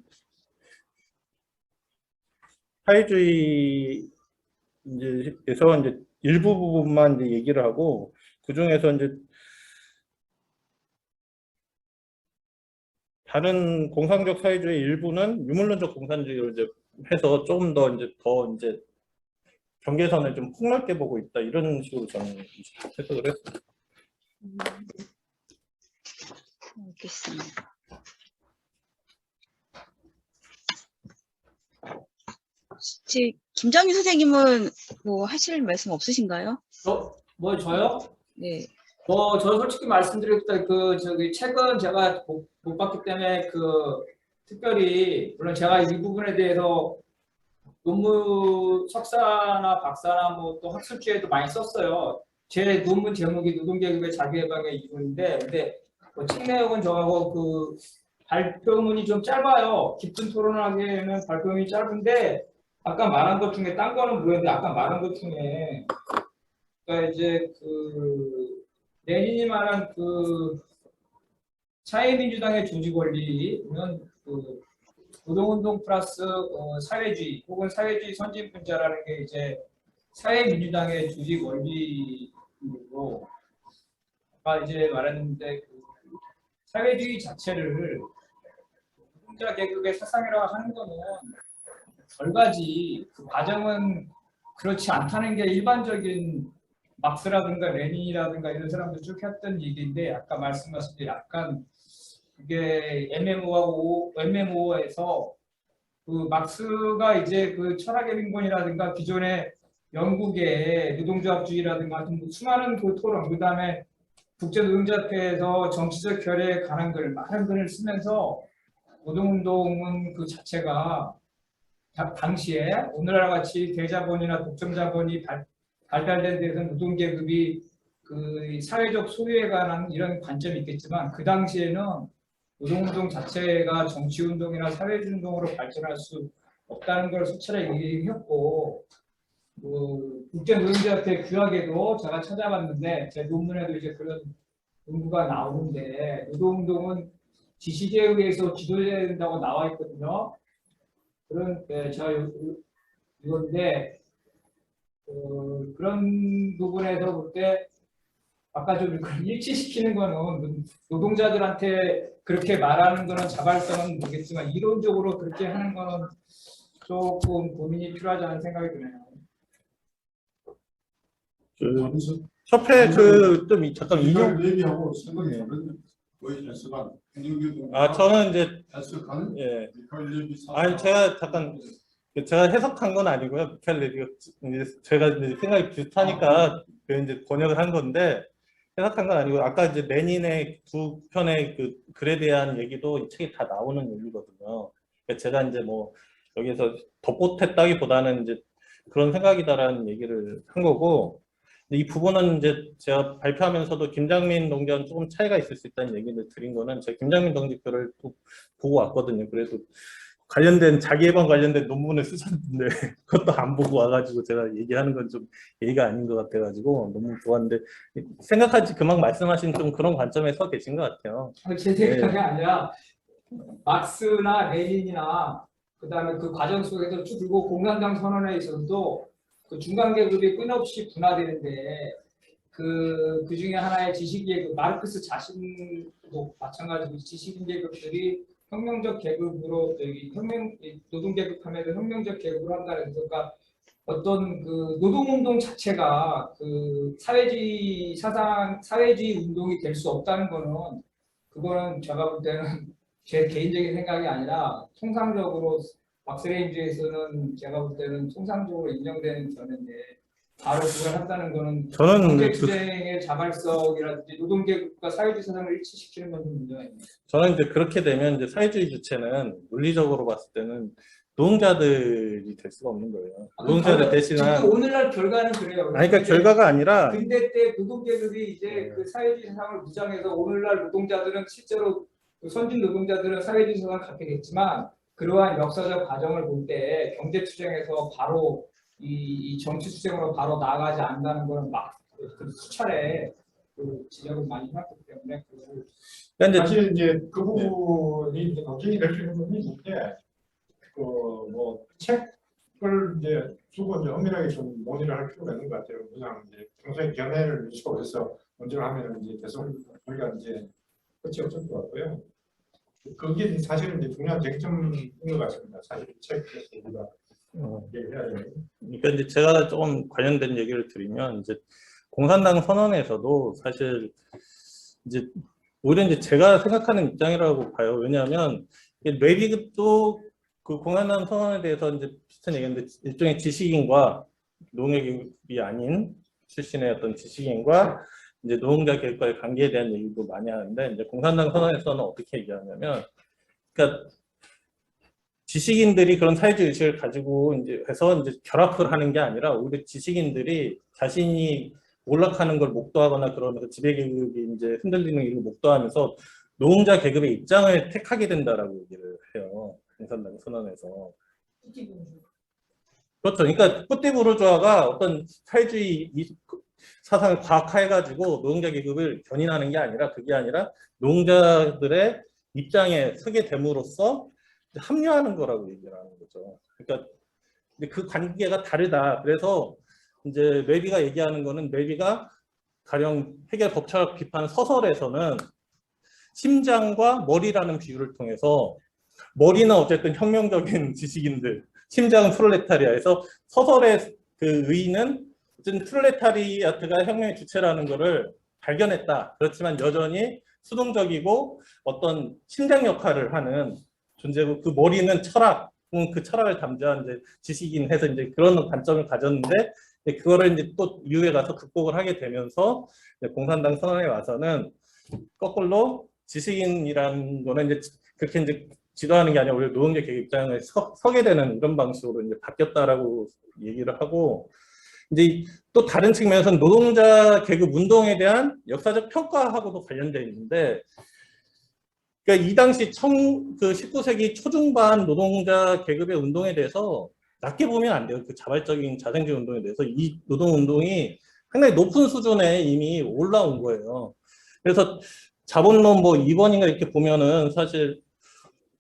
사회주의 이제에서 이제 일부 부분만 이제 얘기를 하고 그 중에서 이제 다른 공상적 사회주의 일부는 유물론적 공산주의를 이제 해서 조금 더 이제 경계선을 좀 폭넓게 보고 있다 이런 식으로 저는 해석을 했어요. 알겠습니다. 혹시 김장윤 선생님은 뭐 하실 말씀 없으신가요? 저요? 네. 저 솔직히 말씀드릴 때 저기 책은 제가 못 봤기 때문에 특별히 물론 제가 이 부분에 대해서 논문 석사나 박사나 뭐 또 학술지에도 많이 썼어요. 제 논문 제목이 노동계급의 자기해방의 이론인데 근데 책 내용은 저하고 발표문이 좀 짧아요. 깊은 토론하기에는 발표문이 짧은데 아까 말한 것 중에 딴 거는 모르겠는데 아까 말한 것 중에 그러니까 이제 레닌이 말한 사회민주당의 조직 원리는 노동운동 플러스 사회주의 혹은 사회주의 선진분자라는 게 이제 사회민주당의 조직 원리이고 아까 이제 말했는데 사회주의 자체를 노동자 계급의 사상이라고 하는 거는 결과지 그 과정은 그렇지 않다는 게 일반적인 막스라든가 레닌이라든가 이런 사람들 쭉 했던 얘기인데 아까 말씀하신 게 약간 그게 애매모호해서 막스가 이제 철학의 빈곤이라든가 기존의 영국의 노동조합주의라든가 같은 수많은 토론 그다음에 국제노동자협회에서 정치적 결의에 관한 많은 글을 쓰면서 노동운동은 그 자체가 당시에 오늘날 같이 대자본이나 독점자본이 발달된 데서 노동계급이 그 사회적 소유에 관한 이런 관점이 있겠지만 그 당시에는 노동운동 자체가 정치운동이나 사회운동으로 발전할 수 없다는 걸 수차례 얘기했고 그 국제노동자협회 규약에도 제가 찾아봤는데 제 논문에도 이제 그런 문구가 나오는데 노동운동은 지식에 의해서 지도해야 된다고 나와 있거든요. 그런 제가 이건데 그런 부분에서 볼 때 아까 좀 일치시키는 거는 노동자들한테 그렇게 말하는 거는 자발성은 모르겠지만 이론적으로 그렇게 하는 거는 조금 고민이 필요하다는 생각이 드네요. 협회 좀 잠깐 인용. 얘기하고 생각이 다른 거의 해석한 저는 이제 해석하는 예. 미카엘 레비 아니 제가 잠깐 제가 해석한 건 아니고요. 미카엘 레비가 이제 제가 이제 생각이 비슷하니까 이제 번역을 한 건데 해석한 건 아니고 아까 이제 레닌의 두 편의 그 글에 대한 얘기도 이 책에 다 나오는 얘기거든요. 그러니까 제가 이제 뭐 여기서 덧보탰다기보다는 이제 그런 생각이다라는 얘기를 한 거고. 이 부분은 이제 제가 발표하면서도 김장민 동지와는 조금 차이가 있을 수 있다는 얘기를 드린 거는 제가 김장민 동지 글을 또 보고 왔거든요. 그래도 관련된 자기 예방 관련된 논문을 쓰셨는데 그것도 안 보고 와가지고 제가 얘기하는 건 좀 예의가 아닌 것 같아가지고 너무 좋았는데 생각하지 그만 말씀하신 좀 그런 관점에 서 계신 것 같아요. 제 생각이 아니라 막스나 레닌이나 그다음에 그 과정 속에서 쭉 그리고 공산당 선언에 있어서도 그 중간 계급이 끊임없이 분화되는데 그 중에 하나의 지식계급 마르크스 자신도 마찬가지로 지식인 계급들이 혁명적 계급으로 노동 계급하면 혁명적 계급으로 한다는 그러니까 어떤 그 노동운동 자체가 그 사회주의 사상 사회주의 운동이 될 수 없다는 거는 그거는 제가 볼 때는 제 개인적인 생각이 아니라 통상적으로 막스레인주에서는 제가 볼 때는 통상적으로 인정되는 견해인데 바로 그걸 한다는 거는 저는 경제투쟁의 자발성이라든지 노동계급과 사회주의 사상을 일치시키는 건 좀 문제가 있습니다. 저는 이제 그렇게 되면 이제 사회주의 주체는 논리적으로 봤을 때는 노동자들이 될 수가 없는 거예요. 노동자들 대신한 지금 오늘날 결과는 그래요. 아니 그러니까 결과가 아니라 근대 때 노동계급이 이제 그 사회주의 사상을 무장해서 오늘날 노동자들은 실제로 그 선진 노동자들은 사회주의 사상을 갖게 됐지만 그러한 역사적 과정을 볼 때 경제 투쟁에서 바로 이 정치 투쟁으로 바로 나아가지 않는다는 거는 막 수차례 그 지적을 많이 해왔기 때문에 그러니까 사실 이제 그 부분이 이제 논쟁이 될 수 있는 부분이 있는데 그 뭐 책을 이제 두고 이제 엄밀하게 좀 논의를 할 필요가 있는 것 같아요. 그냥 이제 평소에 견해를 유지하고 해서 논쟁을 하면 이제 계속 우리가 이제 끝이 없을 것 같고요. 그게 사실은 이제 중요한 쟁점인 것 같습니다. 사실 책에서 우리가 얘기해야 돼요. 그러니까 이제 제가 조금 관련된 얘기를 드리면 이제 공산당 선언에서도 사실 이제 오히려 이제 제가 생각하는 입장이라고 봐요. 왜냐하면 레비도 그 공산당 선언에 대해서 이제 비슷한 얘기인데 일종의 지식인과 노동계급이 아닌 출신의 어떤 지식인과 이제 노동자 계급과의 관계에 대한 얘기도 많이 하는데 이제 공산당 선언에서는 어떻게 얘기하냐면 그러니까 지식인들이 그런 사회주의 의식을 가지고 이제 해서 이제 결합을 하는 게 아니라 오히려 지식인들이 자신이 몰락하는 걸 목도하거나 그러면서 지배계급이 이제 흔들리는 일을 목도하면서 노동자 계급의 입장을 택하게 된다라고 얘기를 해요. 공산당 선언에서. 그렇죠. 그러니까 뿌띠부르주아가 어떤 사회주의 사상을 과학화해가지고 노동자 계급을 견인하는 게 아니라 그게 아니라 노동자들의 입장에 서게 됨으로써 합류하는 거라고 얘기를 하는 거죠. 그러니까 그 관계가 다르다. 그래서 이제 레비가 얘기하는 거는 레비가 가령 해겔 법철학 비판 서설에서는 심장과 머리라는 비유를 통해서 머리는 어쨌든 혁명적인 지식인들, 심장은 프롤레타리아에서 서설의 그 의의는 어쨌든 프롤레타리아트가 혁명의 주체라는 것을 발견했다. 그렇지만 여전히 수동적이고 어떤 심장 역할을 하는 존재고 그 머리는 철학, 그 철학을 담자한 이제 지식인 해서 이제 그런 관점을 가졌는데 그거를 이제 또 이후에 가서 극복을 하게 되면서 이제 공산당 선언에 와서는 거꾸로 지식인이라는 거는 이제 그렇게 이제 지도하는 게 아니라 오히려 노동자 계급 입장에 서게 되는 이런 방식으로 이제 바뀌었다라고 얘기를 하고, 이제 또 다른 측면에서는 노동자 계급 운동에 대한 역사적 평가하고도 관련되어 있는데, 그러니까 이 당시 19세기 초중반 노동자 계급의 운동에 대해서 낮게 보면 안 돼요. 그 자발적인 자생적 운동에 대해서 이 노동 운동이 상당히 높은 수준에 이미 올라온 거예요. 그래서 자본론 뭐 2번인가 이렇게 보면은 사실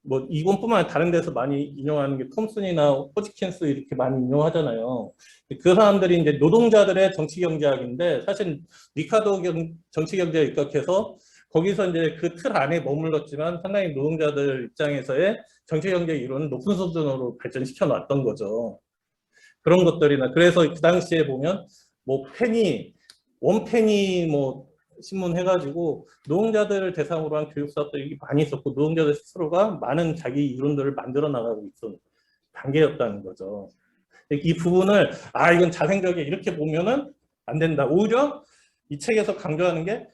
뭐 이번뿐만 아니라 다른 데서 많이 인용하는 게 톰슨이나 호지킨스 이렇게 많이 인용하잖아요. 그 사람들이 이제 노동자들의 정치경제학인데, 사실 리카도 정치경제에 입각해서 거기서 이제 그 틀 안에 머물렀지만 상당히 노동자들 입장에서의 정치경제 이론은 높은 수준으로 발전시켜 놨던 거죠. 그런 것들이나, 그래서 그 당시에 보면 뭐 원페니 뭐 신문 해가지고 노동자들을 대상으로 한 교육 사업들이 많이 있었고, 노동자들 스스로가 많은 자기 이론들을 만들어 나가고 있던 단계였다는 거죠. 이 부분을 이건 자생적이야 이렇게 보면은 안 된다. 오히려 이 책에서 강조하는 게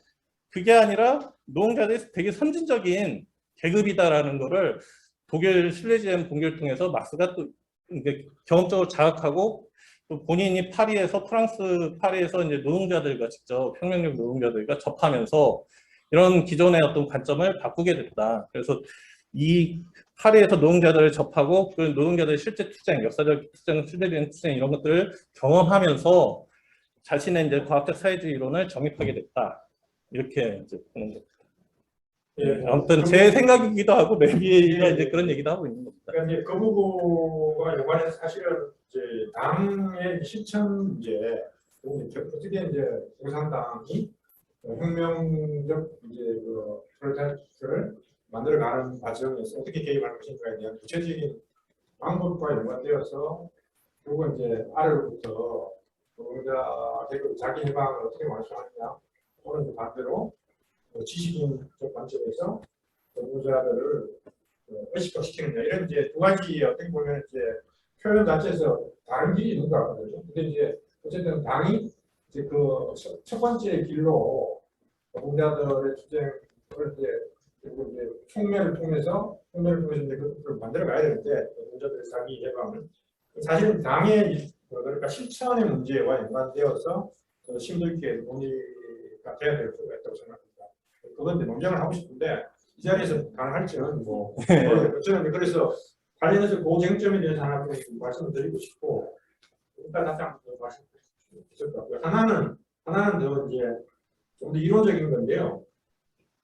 그게 아니라 노동자들이 되게 선진적인 계급이다라는 거를 독일 실레지엠 본교를 통해서 막스가 또 이제 경험적으로 자각하고, 또 본인이 프랑스 파리에서 이제 노동자들과 직접 혁명적 노동자들과 접하면서 이런 기존의 어떤 관점을 바꾸게 됐다. 그래서 이 파리에서 노동자들을 접하고 그 노동자들의 실제 투쟁, 역사적 투쟁, 실제적인 투쟁 이런 것들을 경험하면서 자신의 이제 과학적 사회주의 이론을 정립하게 됐다. 이렇게 이제 보는 겁니다. 예, 아무튼 제 생각이기도 하고 레비가 이제 그런 얘기도 하고 있는 겁니다. 그러니까 이제 그 부분과 연관해서 사실은 이제 당의 실천 문제, 어떻게 이제 공산당이 혁명적 이제 그 프롤레타리아를 만들어가는 과정에서 어떻게 개입할 것인가에 대한 구체적인 방법과 연관되어서, 그리고 이제 아래로부터 노동자 계급 자기 해방을 어떻게 완수하느냐, 또는 반대로 지식인적 관점에서 노동자들을 의식화시키느냐, 이런 이제 두 가지 어떻게 보면 이제 표현 자체에서 다른 길이 있는 것 같거든요. 근데 이제 어쨌든 당이 이제 그 첫 번째 길로 노동자들의 투쟁을 이제 그리고 이제 촉매를 통해서 이제 그걸 만들어 가야 되는데, 노동자들의 자기 해방을 사실은 당의 그러니까 실천의 문제와 연관되어서 힘들게 논의가 돼야 될 필요가 있다고 생각합니다. 그건 이제 논쟁을 하고 싶은데 이 자리에서 가능할지는 뭐 저는 그래서 관련해서 그 쟁점에 대해서 하나 말씀을 드리고 싶고, 일단 다시 한번 말씀드릴 것 같고요. 하나는 더 이제 좀 더 이론적인 건데요.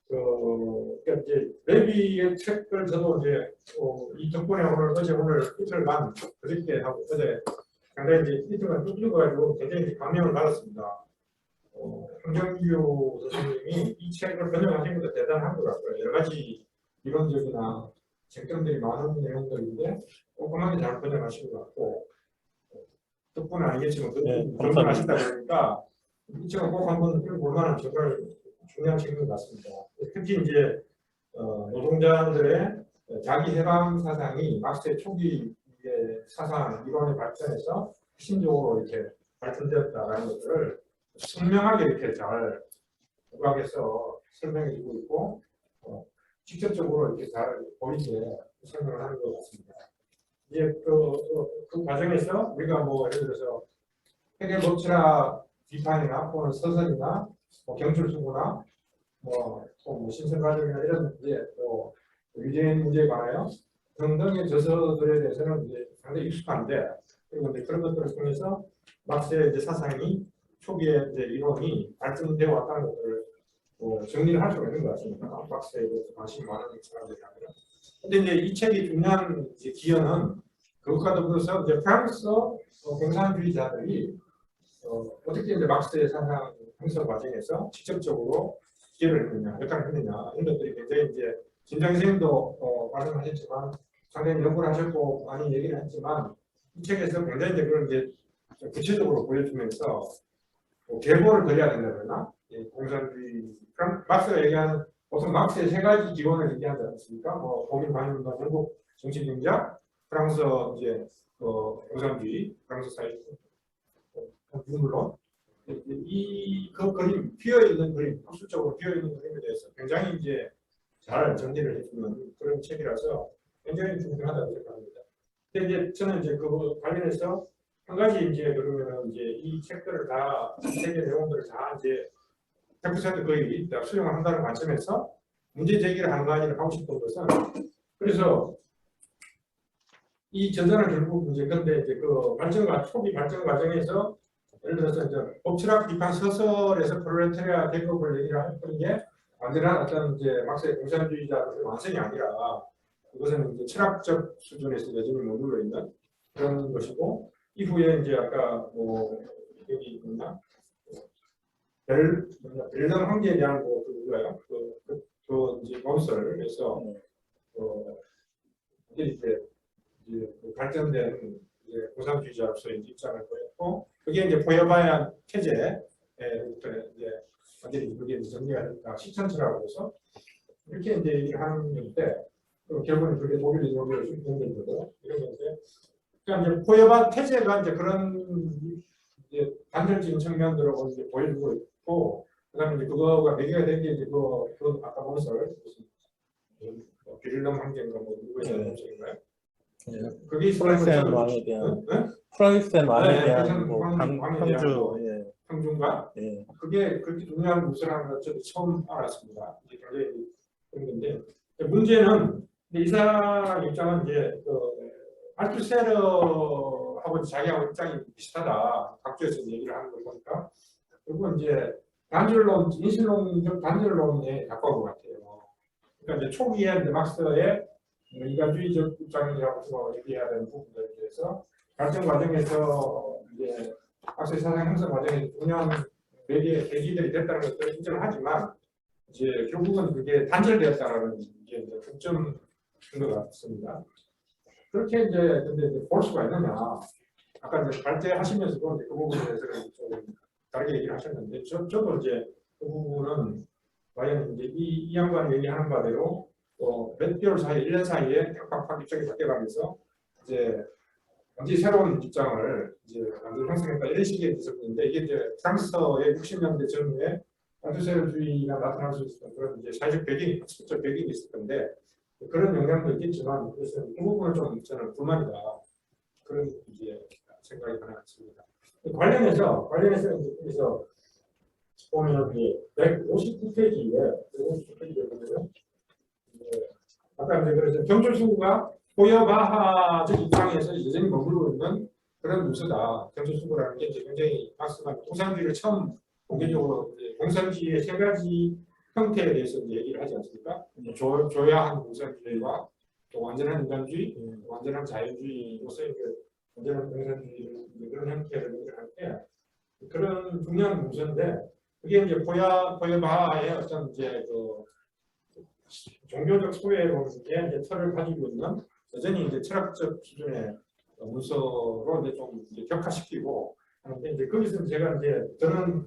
그러니까 이제 레비의 책을 저도 이제 이 덕분에 오늘 이틀간 그저께 하고 어제 상당히 이제 이틀간 쭉 읽어가지고 굉장히 감명을 받았습니다. 황정규 선생님이 이 책을 번역하신 것도 대단한 것 같고요. 여러 가지 이론적이나 쟁점들이 많은 내용들인데 꼼꼼하게 잘 번역하신 것 같고, 덕분에 아니겠지만 번역하신다 보니까 이 책은 꼭 한번 읽어볼 만한 정말 중요한 책인 것 같습니다. 특히 이제 노동자들의 자기 해방 사상이 막스의 초기 사상 이론의 발전에서 핵심적으로 이렇게 발전되었다라는 것들을 선명하게 이렇게 잘 부각해서 설명해 주고 있고, 직접적으로 이렇게 잘 보이게 설명을 하는 것 같습니다. 이제 그 과정에서 우리가 뭐 예를 들어서 해결법치나 비판이나 또는 서선이나 뭐 경술수구나 뭐 신선가정이나 이런 이제 또 유대인 문제에 관하여 등등의 저서들에 대해서는 이제 상당히 익숙한데, 그리고 이제 그런 것들을 통해서 막스의 이제 사상이 초기에 이제 이론이 발전되어 왔다는 것들을 정리를 할 수가 있는 것 같습니다. 막스에 대해서 관심이 많은 사람들이라면. 근데 이제 이 책이 중요한 이제 기여는 그것과 더불어서 이제 프랑스 공산주의자들이 어떻게 이제 막스의 사상 형성 과정에서 직접적으로 기여를 했느냐, 역할을 했느냐, 이런 것들이 굉장히 이제 진정 선생님도 말씀하셨지만 상당히 연구를 하셨고 많이 얘기를 했지만 이 책에서 굉장히 이제 그런 이제 구체적으로 보여주면서 계보를 그려야 된다거나 공산주의 막스가 얘기하는 보통 막스의 세 가지 기본을 얘기하지 않습니까? 뭐 독일 반영운동, 영국 정치경제학, 프랑스 이제 공산주의, 프랑스 사회 물론 그 그림 피어 있는 그림, 학술적으로 피어 있는 그림에 대해서 굉장히 이제 잘 정리를 해주는 그런 책이라서 굉장히 중요하다고 생각합니다. 근데 이제 저는 이제 그 관련해서 한 가지 이제 그러면은 이제 이 책들을 다 세계 내용들을 다 이제 100% 거의 다 수용을 한다는 관점에서 문제 제기를 한 가지를 하고 싶은 것은 그래서 이 전자는 결국 이제 근데 이제 그 초기 발전 과정에서 예를 들어서 이제 법철학 비판 소설에서 프롤레타리아 계급을 얘기를 하는 게 완전한 어떤 이제 막스의 공산주의자의 완성이 아니라 그것은 이제 철학적 수준에서 여전히 머물러 있는 그런 것이고 이후에 이제 아까 뭐 여기 있나 벨런 황제에 대한 그 누구예요? 그 이제 논설에서 이제 그 발전된 이제 공산주의자로서의 입장을 보였고 그게 이제 포여바야 태제부터 이제 완전히 그게 이제 정리가 됐다 시천철학으로 해서 이렇게 이제 얘기를 하는 건데 결국은 그게 독일이 수입된 거고 이런 건데 그러니까 이제 포여바 태제가 이제 그런 이제 단절적인 측면들을 이제 보여주고 있고 그다음에 이제 그거가 매개가 된 게 이제 그 아까 본설 무슨 비릴럼 황제인가 뭐 누구의 전공인가요? 그게 프랑스의 왕에 대한 프랑스의 왕에 대한 뭐 평준가 예. 그게 그렇게 중요한 무엇이라는 걸 저도 처음 알았습니다. 이제 굉장히 그런 건데 문제는 이 사람 입장은 이제 그 알투세르하고 자기하고 입장이 비슷하다 각주에서 얘기를 하는 걸 보니까 그리고 이제 단절론 인신론적 단절론에 가까운 것 같아요. 그러니까 이제 초기에 이제 막스의 인간주의적 입장이라고 얘기해야 되는 부분들에 대해서 발전 과정에서 이제 막스의 사상 형성 과정에 중요한 계기들이 됐다는 것들을 인정을 하지만 이제 결국은 그게 단절되었다는 게 이제 중점인 것 같습니다. 그렇게 이제 근데 이제 볼 수가 있느냐? 아까 이제 발제하시면서도 이제 그 부분에 대해서는 좀 다르게 얘기를 하셨는데 저도 이제 그 부분은 과연 이제 이 양반이 얘기하는 바대로 몇 개월 사이, 1년 사이에 팍팍팍 입장이 바뀌어가면서 이제 완전히 새로운 입장을 이제 완전 형성했다 이런 식의 있었는데 이게 이제 프랑스의 60년대 전후에 알투세르주의가 나타날 수 있었던 그런 이제 사회적 배경이, 학습적 배경이 있을 건데 그런 영향도 있겠지만 그래서 그 부분은 좀 저는 불만이다 그런 이제 생각이 하나 있습니다. 관련해서 이제 그래서 보면 159페이지에 보면요. 아까 이제 그래서 경철수구가 포여바하적 입장에서 여전히 머물고 있는 그런 문서다. 경철수구라는 게 이제 굉장히 막스가 공산주의를 처음 공개적으로 공산주의의 세 가지 형태에 대해서 얘기를 하지 않습니까? 조야한 공산주의와 또 완전한 인간주의, 완전한 자유주의로서의 완전한 공산주의 그런 형태를 얘기를 할 때 그런 중요한 문서인데 그게 이제 포여바하의 어떤 이제 그 종교적 소외론의 이제 틀을 가지고 있는 여전히 이제 철학적 수준의 문서로 이제 좀 이제 격화시키고 하는데 이제 거기서 제가 이제 저는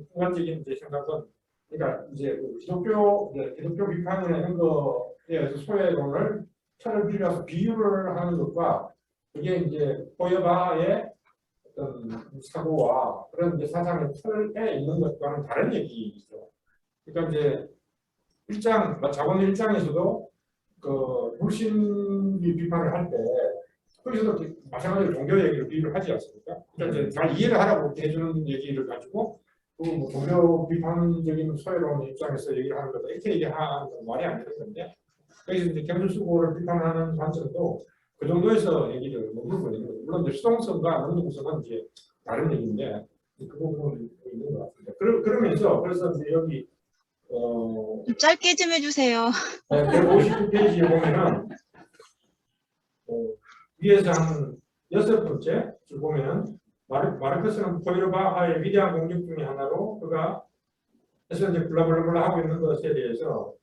주관적인 이제 생각은 그러니까 이제 그 기독교 비판이나 이런 거에 의해서 소외론을 틀을 빌려서 비유를 하는 것과 그게 이제 포여바의 어떤 사고와 그런 이제 사상의 틀에 있는 것과는 다른 얘기죠. 그러니까 이제 자본 1장에서도 그 불신비 비판을 할 때 거기서도 마찬가지로 종교 얘기를 비유를 하지 않습니까? 그러니까 이제 잘 이해를 하라고 해주는 얘기를 가지고 그 뭐 종교 비판적인 소외론 입장에서 얘기를 하는 거다 이렇게 얘기하는 건 말이 안 되는 건데 그래서 이제 경술수고를 비판하는 관점도 그 정도에서 얘기를 머물고 있는 거죠. 물론 이제 수동성과 능동성은 이제 다른 얘기인데 그 부분이 있는 것 같습니다. 그러면서 그래서 이제 여기 좀 짧게 좀 해주세요. 159페이지에 보면은 위에서 한 6번째 줄 보면은 마르크스는 포여바하의 위대한 공격 중의 하나로 그가 그래서 이제 블라블라블라 하고 있는 것에 대해서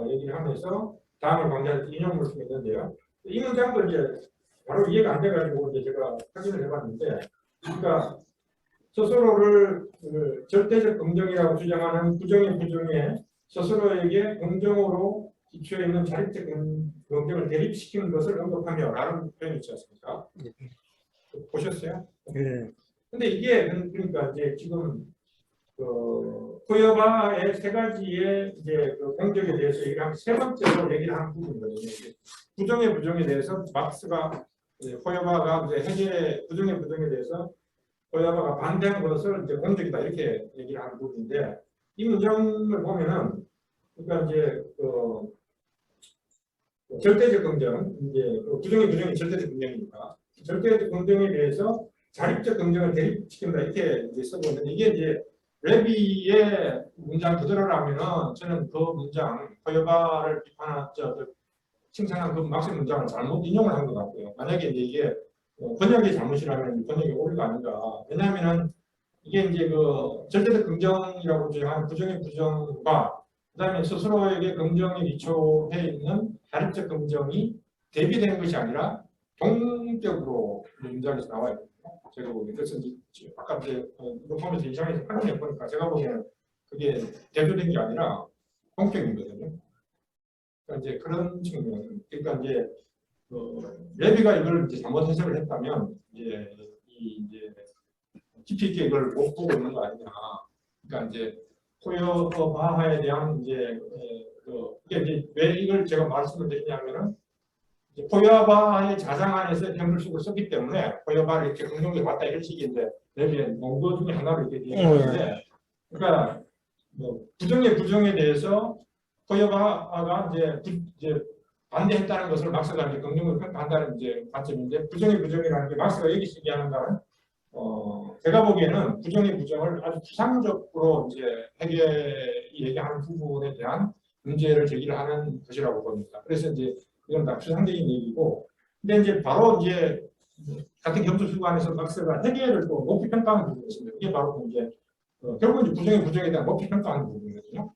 얘기를 하면서 다음을 강조할 인용을 수 있는데요. 이 문장도 이제 바로 이해가 안 돼가지고 이제 제가 확인을 해봤는데, 그러니까 스스로를 절대적 긍정이라고 주장하는 부정의 부정에 스스로에게 긍정으로 기초에 있는 자립적 긍정을 대립시키는 것을 언급하며 라는 표현이 있지 않습니까? 보셨어요? 네. 근데 이게 그러니까 이제 지금 포여바의 세 가지의 이제 그 공격에 대해서 얘기를 하면 세 번째로 얘기를 하는 부분이거든요. 이제 부정의 부정에 대해서 막스가 포여바가 이제 해결의 부정의 부정에 대해서 포여바가 반대한 것을 이제 공격이다 이렇게 얘기를 하는 부분인데 이 문장을 보면은 그러니까 이제 절대적 긍정 이제 부정의 부정이 절대적 긍정이니까 절대적 긍정에 대해서 자립적 긍정을 대립시킨다 이렇게 이제 쓰고 있는데 이게 이제 레비의 문장 그대로라면은 저는 그 문장 포여바를 비판한 칭찬한 그 막스 문장을 잘못 인용을 한 것 같고요. 만약에 이제 이게 번역의 잘못이라면 번역이 옳은 아닌가. 왜냐하면은 이게 이제 그 절대적 긍정이라고 주장하는 부정의 부정과 그다음에 스스로에게 긍정에 기초해 있는 자립적 긍정이 대비되는 것이 아니라 동격으로 문장에서 나와요. 제가 보기에 그래서 이제 아까 이제 이거 보면서 이상해서 확인해 보니까 제가 보기에는 그게 대조된 게 아니라 동격이거든요. 그러니까 이제 그런 측면, 그러니까 이제 레비가 이걸 이제 잘못 해석을 했다면 이제 깊이 있게 이걸 못 보고 있는 거 아니냐. 그러니까 이제 포여바하에 대한 이제 이게 이제 왜 이걸 제가 말씀을 드리냐면은 포여바의 자장 안에서 현물식을 썼기 때문에 포여바를 이렇게 긍정적으로 봤다 이런 식인데 레비의 농도 중에 하나로 이렇게 얘기하는데 그러니까 부정의 부정에 대해서 포여바가 이제 반대했다는 것을 막스가 이제 긍정적으로 평가한다는 이제 관점인데 부정의 부정이라는 게 막스가 여기 쓰게 하는 거는 제가 보기에는 부정의 부정을 아주 추상적으로 이제 해결이 얘기하는 부분에 대한 문제를 제기를 하는 것이라고 봅니다. 그래서 이제 이건 다 추상적인 얘기고, 근데 이제 바로 이제 같은 겸손수구 안에서 막스가 해결을 또 높이 평가하는 부분이 있습니다. 이게 바로 이제 결국 이제 부정의 부정에 대한 높이 평가하는 부분이거든요.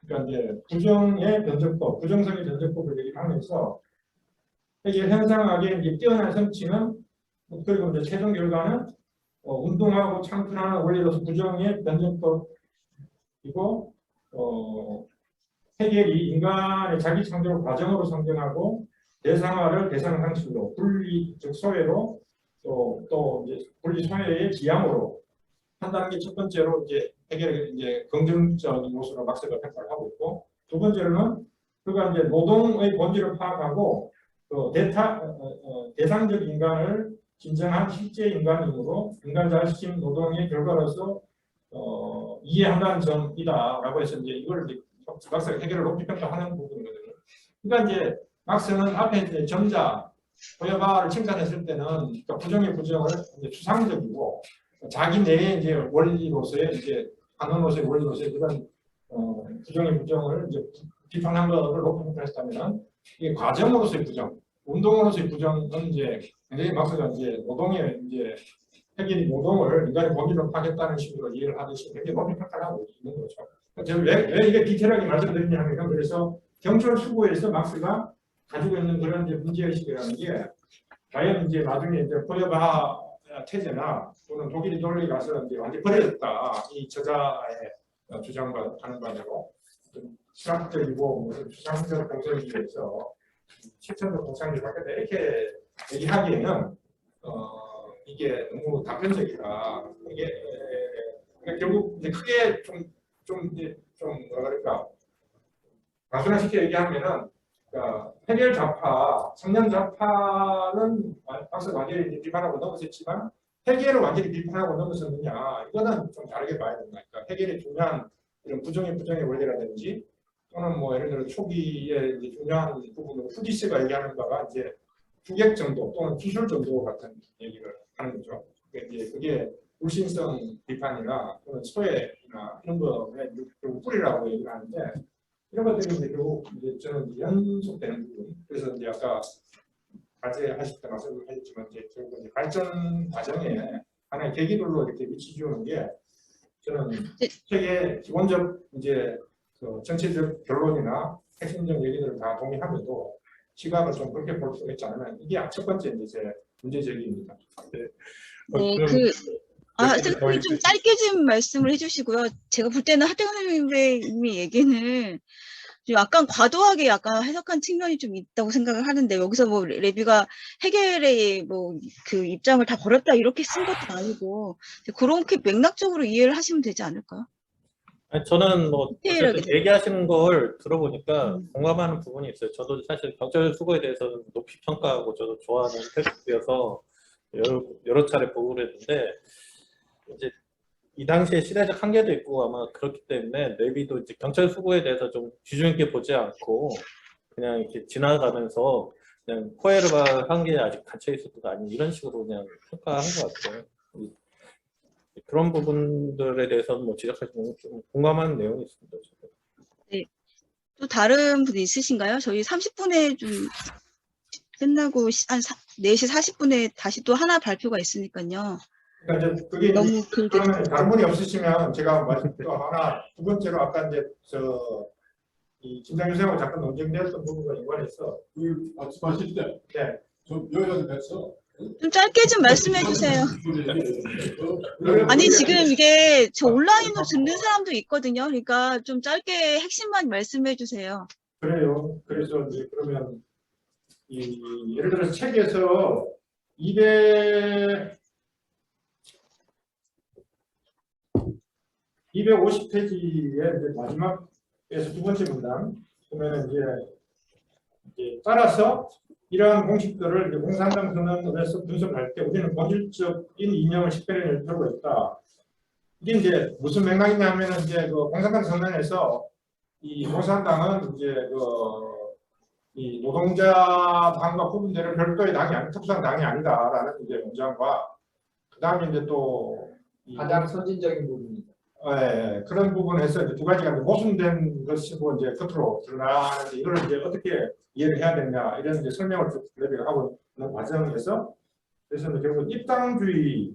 그러니까 이제 부정의 변증법, 부정성의 변증법을 얘기를 하면서 해결 현상학의 이제 뛰어난 성취는 그리고 이제 최종 결과는 운동하고 창출하는 원리로서 부정의 변증법이고 해결이 인간의 자기 창조 과정으로 성장하고 대상화를 대상 상실로 분리 즉 소외로 또 이제 분리 소외의 지향으로 한다는 게 첫 번째로 이제 해결의 이제 긍정적인 요소로 막스가 평가를 하고 있고 두 번째로는 그가 이제 노동의 본질을 파악하고 대상적 인간을 진정한 실제 인간으로 인간자심 노동의 결과로서 이해한다는 점이다라고 해서 이제 이걸 막스가 해결을 높이 평가하는 부분이거든요. 그러니까 이제 막스는 앞에 이제 전자 포여바를 칭찬했을 때는 그러니까 부정의 부정을 이제 추상적이고 자기 내의 이제 원리로서의 이제 반응으로서의 원리로서의 그런 부정의 부정을 이제 비판한 것을 높이 평가했다면 이게 과정으로서의 부정, 운동으로서의 부정은 이제 굉장히 막스가 이제 노동의 이제 해결이 노동을 인간의 본질로 파겠다는 식으로 이해를 하듯이 굉장히 높이 평가를 하고 있는 거죠. 제가 왜 이게 디테일하게 말씀드리냐면 그래서 경찰 수고에서 막스가 가지고 있는 그런 이제 문제의식이라는 게 과연 이제 나중에 이제 포여바 태제나 또는 독일이 돌리 가서 이제 완전히 버려졌다 이 저자의 주장과 하는 바대로 좀 시각적이고 무슨 추상적 공설에 대해서 실천적 공상이 바뀌었다 이렇게 얘기하기에는 이게 너무 단편적이다. 이게 결국 이제 크게 좀 뭐라 그럴까 가순화시켜 얘기하면은 그러니까 해결 좌파, 청년 좌파는 막스 완전히 비판하고 넘어섰지만 해결을 완전히 비판하고 넘어섰느냐 이거는 좀 다르게 봐야 된다. 그러니까 해결의 중요한 이런 부정의 원리라든지 또는 뭐 예를 들어 초기에 이제 중요한 부분으로 후디스가 얘기하는 바가 이제 주객 정도 또는 기술 정도 같은 얘기를 하는 거죠. 그러니까 이제 그게 불신성 비판이나 또는 소외나 이런 거에 결국 뿌리라고 얘기를 하는데 이런 것들이 이제 결국 이제 저는 연속되는 부분. 그래서 이제 아까 과제하실 때 말씀하셨지만 이제 결국 이제 발전 과정에 하나의 계기들로 이렇게 미치주는 게 저는 책의 기본적 이제 그 전체적 결론이나 핵심적 얘기들을 다 동의하면도 시각을 좀 그렇게 볼 수가 있지 않으면 이게 첫 번째 이제 제 문제제기입니다. 네, 선생님 좀 짧게 좀 말씀을 해주시고요. 제가 볼 때는 하태경 선생님의 이미 얘기는 좀 약간 과도하게 약간 해석한 측면이 좀 있다고 생각을 하는데 여기서 뭐 레비가 해결의 뭐 그 입장을 다 버렸다 이렇게 쓴 것도 아니고 그렇게 맥락적으로 이해를 하시면 되지 않을까요? 아니, 저는 뭐 디테일하게 어쨌든 얘기하시는 걸 들어보니까 음. 공감하는 부분이 있어요. 저도 사실 경찰 수고에 대해서는 높이 평가하고 저도 좋아하는 태국이어서 여러 차례 보고 그랬는데 이제 이 당시에 시대적 한계도 있고 아마 그렇기 때문에 레비도 이제 경찰 수고에 대해서 좀 비중 있게 보지 않고 그냥 이렇게 지나가면서 그냥 코에르바 한계에 아직 갇혀 있었던 거 아니 이런 식으로 그냥 평가한 것 같아요. 그런 부분들에 대해서는 뭐 지적하시는 좀 공감하는 내용이 있습니다. 저도. 또 다른 분 있으신가요? 저희 30분에 좀 끝나고 한 4시 40분에 다시 또 하나 발표가 있으니까요. 그러니까 이제 그게 너무 이제 길게 그러면 다른 분이 없으시면 제가 말씀 또 하나 두 번째로 아까 이제 이 김장윤 선생하고 잠깐 논쟁되었던 부분과 연관해서 그 말씀하실 때 네. 좀 여기까지 됐어. 좀 짧게 좀 말씀해 주세요. 아니 지금 이게 저 온라인으로 듣는 사람도 있거든요. 그러니까 좀 짧게 핵심만 말씀해 주세요. 그래요. 그래서 이제 그러면 예를 들어서 책에서 250페이지의 이제 마지막에서 두 번째 문단 보면 이제 따라서 이러한 공식들을 이제 공산당 선언에서 분석할 때 우리는 본질적인 이념을 식별해낼 필요가 있다. 이게 이제 무슨 맥락이냐면은 이제 그 공산당 선언에서 이 공산당은 이제 이 노동자당과 구분되는 별도의 당이 아니 특수한 당이 아니다라는 이제 문장과 그 다음에 이제 또 가장 선진적인 부분입니다. 예, 그런 부분에서 이제 두 가지가 이제 모순된 것이고 이제 겉으로 드러나는데 이걸 이제 어떻게 이해를 해야 되냐 이런 이제 설명을 쭉 레비가 하고 있는 과정에서 그래서 이제 결국 입당주의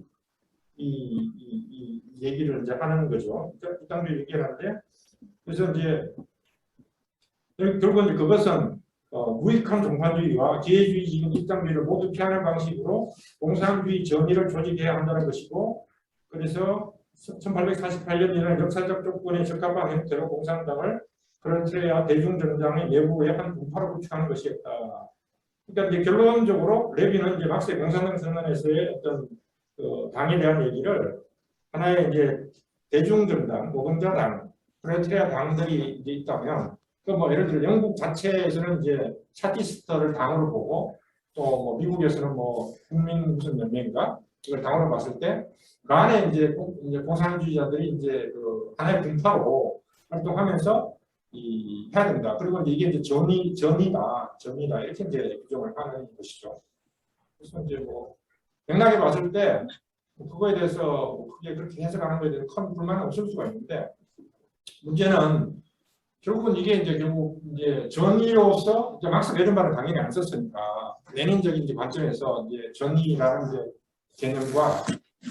이 얘기를 이제 하는 거죠. 입당주의 얘기를 하는데 그래서 이제 결국은 이제 그것은 무익한 종판주의와 기회주의적인 입당주의를 모두 피하는 방식으로 공산주의 정의를 조직해야 한다는 것이고 그래서 1848년 이런 역사적 조건에 적합한 형태로 공산당을 프롤레타리아 대중정당의 내부의 한 분파로 구축하는 것이었다. 그러니까 이제 결론적으로 레비는 이제 막스의 공산당 선언에서의 어떤 그 당에 대한 얘기를 하나의 이제 대중정당, 노동자당, 프롤레타리아 당들이 이제 있다면 그 뭐 예를 들어 영국 자체에서는 이제 차티스트를 당으로 보고 또 뭐 미국에서는 뭐 국민 무슨 연맹인가 이걸 당으로 봤을 때 그 안에 이제 공산주의자들이 이제 그 하나의 분파로 활동하면서 해야 된다. 그리고 이게 이제 전이다 이렇게 이제 규정을 하는 것이죠. 그래서 이제 뭐 맥락에 봤을 때 그거에 대해서 뭐 크게 그렇게 해석하는 거에 대해서 큰 불만은 없을 수가 있는데 문제는 결국은 이게 이제 결국 이제 전의로서 이제 막스 베른바는 당연히 안 썼으니까 레닌적인 이제 관점에서 이제 전의라는 이제 개념과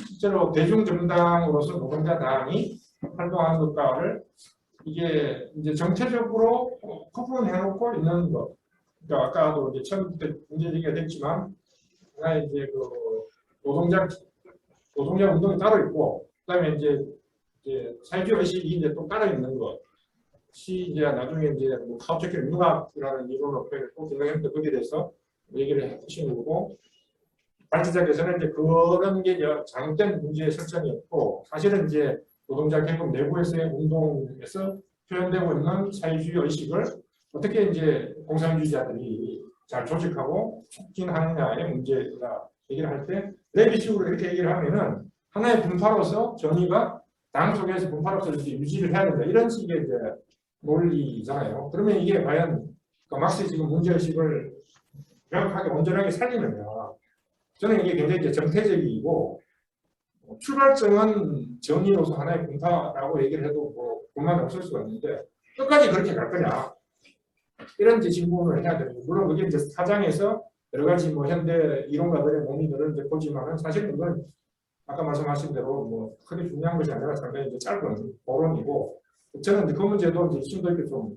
실제로 대중정당으로서 노동자당이 활동하는 것과를 이게 이제 정체적으로 구분해놓고 있는 것. 그러니까 아까도 이제 처음부터 문제 제기가 됐지만 하나 이제 그 노동자 운동이 따로 있고 그다음에 이제 사회주의 의식이 이제 또 따로 있는 것. 이제 나중에 이제 뭐 가업적인 윤곽이라는 이론으로 또 김영현도 거기에 대해서 얘기를 해주신 거고. 발제작에서는 이제 그런 게 잘못된 문제의 설정이었고 사실은 이제 노동자 계급 내부에서의 운동에서 표현되고 있는 사회주의 의식을 어떻게 이제 공산주의자들이 잘 조직하고 촉진하느냐의 문제다 얘기를 할 때 레비식으로 이렇게 얘기를 하면은 하나의 분파로서 정의가 당 속에서 분파로서 이렇게 유지를 해야 된다 이런 식의 이제 논리잖아요. 그러면 이게 과연 막스의 지금 문제의식을 명확하게 온전하게 살리느냐? 저는 이게 굉장히 이제 정태적이고 출발점은 정의로서 하나의 분파라고 얘기를 해도 뭐 불만이 없을 수가 있는데 끝까지 그렇게 갈 거냐 이런 이제 질문을 해야 되는 거예요. 물론 그게 이제 사장에서 여러 가지 뭐 현대 이론가들의 논의들을 이제 보지만은 사실 그건 아까 말씀하신 대로 뭐 크게 중요한 것이 아니라 상당히 이제 짧은 토론이고 저는 이제 그 문제도 이제 심도 있게 좀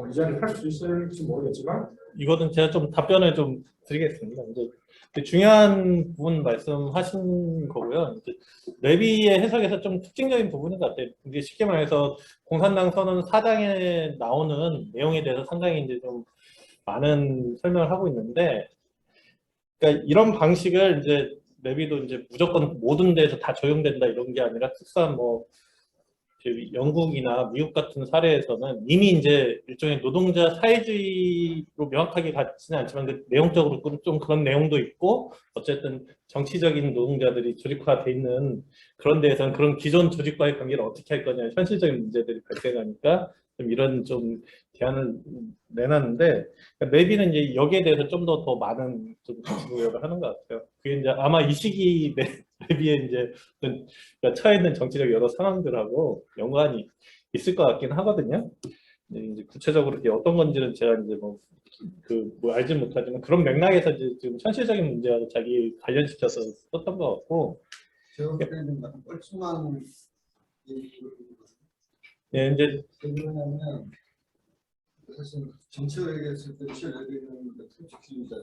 이 자리를 할 수 있을지 모르겠지만 이거는 제가 좀 답변을 좀 드리겠습니다. 이제 중요한 부분 말씀하신 거고요. 이제 레비의 해석에서 좀 특징적인 부분인 것 같아요. 이게 쉽게 말해서 공산당 선언 4장에 나오는 내용에 대해서 상당히 이제 좀 많은 설명을 하고 있는데, 그러니까 이런 방식을 이제 레비도 이제 무조건 모든 데에서 다 적용된다 이런 게 아니라 특수한 뭐 영국이나 미국 같은 사례에서는 이미 이제 일종의 노동자 사회주의로 명확하게 같지는 않지만 그 내용적으로 좀 그런 내용도 있고, 어쨌든 정치적인 노동자들이 조직화돼 있는 그런 데에서는 그런 기존 조직과의 관계를 어떻게 할 거냐, 현실적인 문제들이 발생하니까 좀 이런 좀 대안을 내놨는데, 그러니까 레비는 이제 여기에 대해서 좀 더 많은 좀 정치구역을 하는 것 같아요. 그게 이제 아마 이 시기 레비의 이제 그러니까 처해 있는 정치적 여러 상황들하고 연관이 있을 것 같긴 하거든요. 이제 구체적으로 이게 어떤 건지는 제가 이제 뭐 알지 못하지만 그런 맥락에서 이제 지금 현실적인 문제하고 자기 관련시켜서 썼던 것 같고. 제가 볼 때는 약간 뻘쭘한 예, 이제 왜냐하면 사실 정치를 얘기했을 때 레비는 특징주의자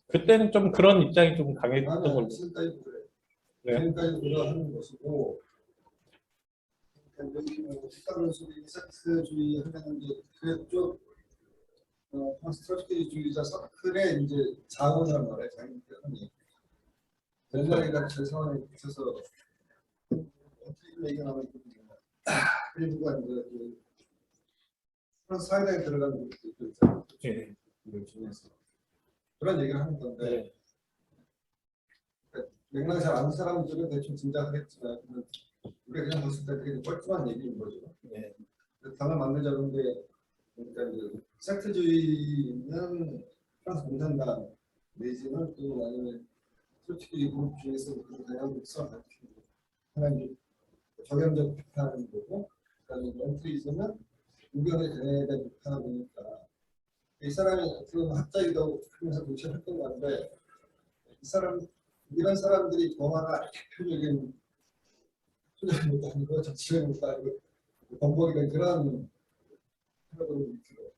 그때는 좀 그런 입장이 좀 강했던 걸로. 지금까지도 그래. 네. 지금까지도 그러하는 것이고, 색깔론 소리, 섹스주의 하면 이제 그쪽 스트러티주의자 서클의 이제 자원이란 말이에요. 자기들이 옛날에 같은 상황에 붙여서 어떻게 얘기하면 일부가 이제 프랑스 사회당에 들어가는 것도 있잖아요. 예. 이걸 중에서 그런 얘기를 하는 건데, 네. 맥락이 잘 아는 사람들은 대충 짐작하겠지만 우리가 그냥 봤을 때 되게 뻘쭘한 얘기인 거죠. 네. 당을 만들자는데, 그러니까 이제 섹트주의는 프랑스 공산당 내지는 또 아니면 솔직히 그룹 중에서 그 다양한 특성을 가지고 하나님 적용적 비판하는 거고, 그다음에 멘트리즘은 우경에 대한 비판하다 보니까 이 사람이 그런 학자이기도 하면서 동시에 활동하는데, 이런 사람들이 정화가 대표적인 투자를 못하는 거, 정치를 못하는 거, 번복이나 그런 생각으로 밑으로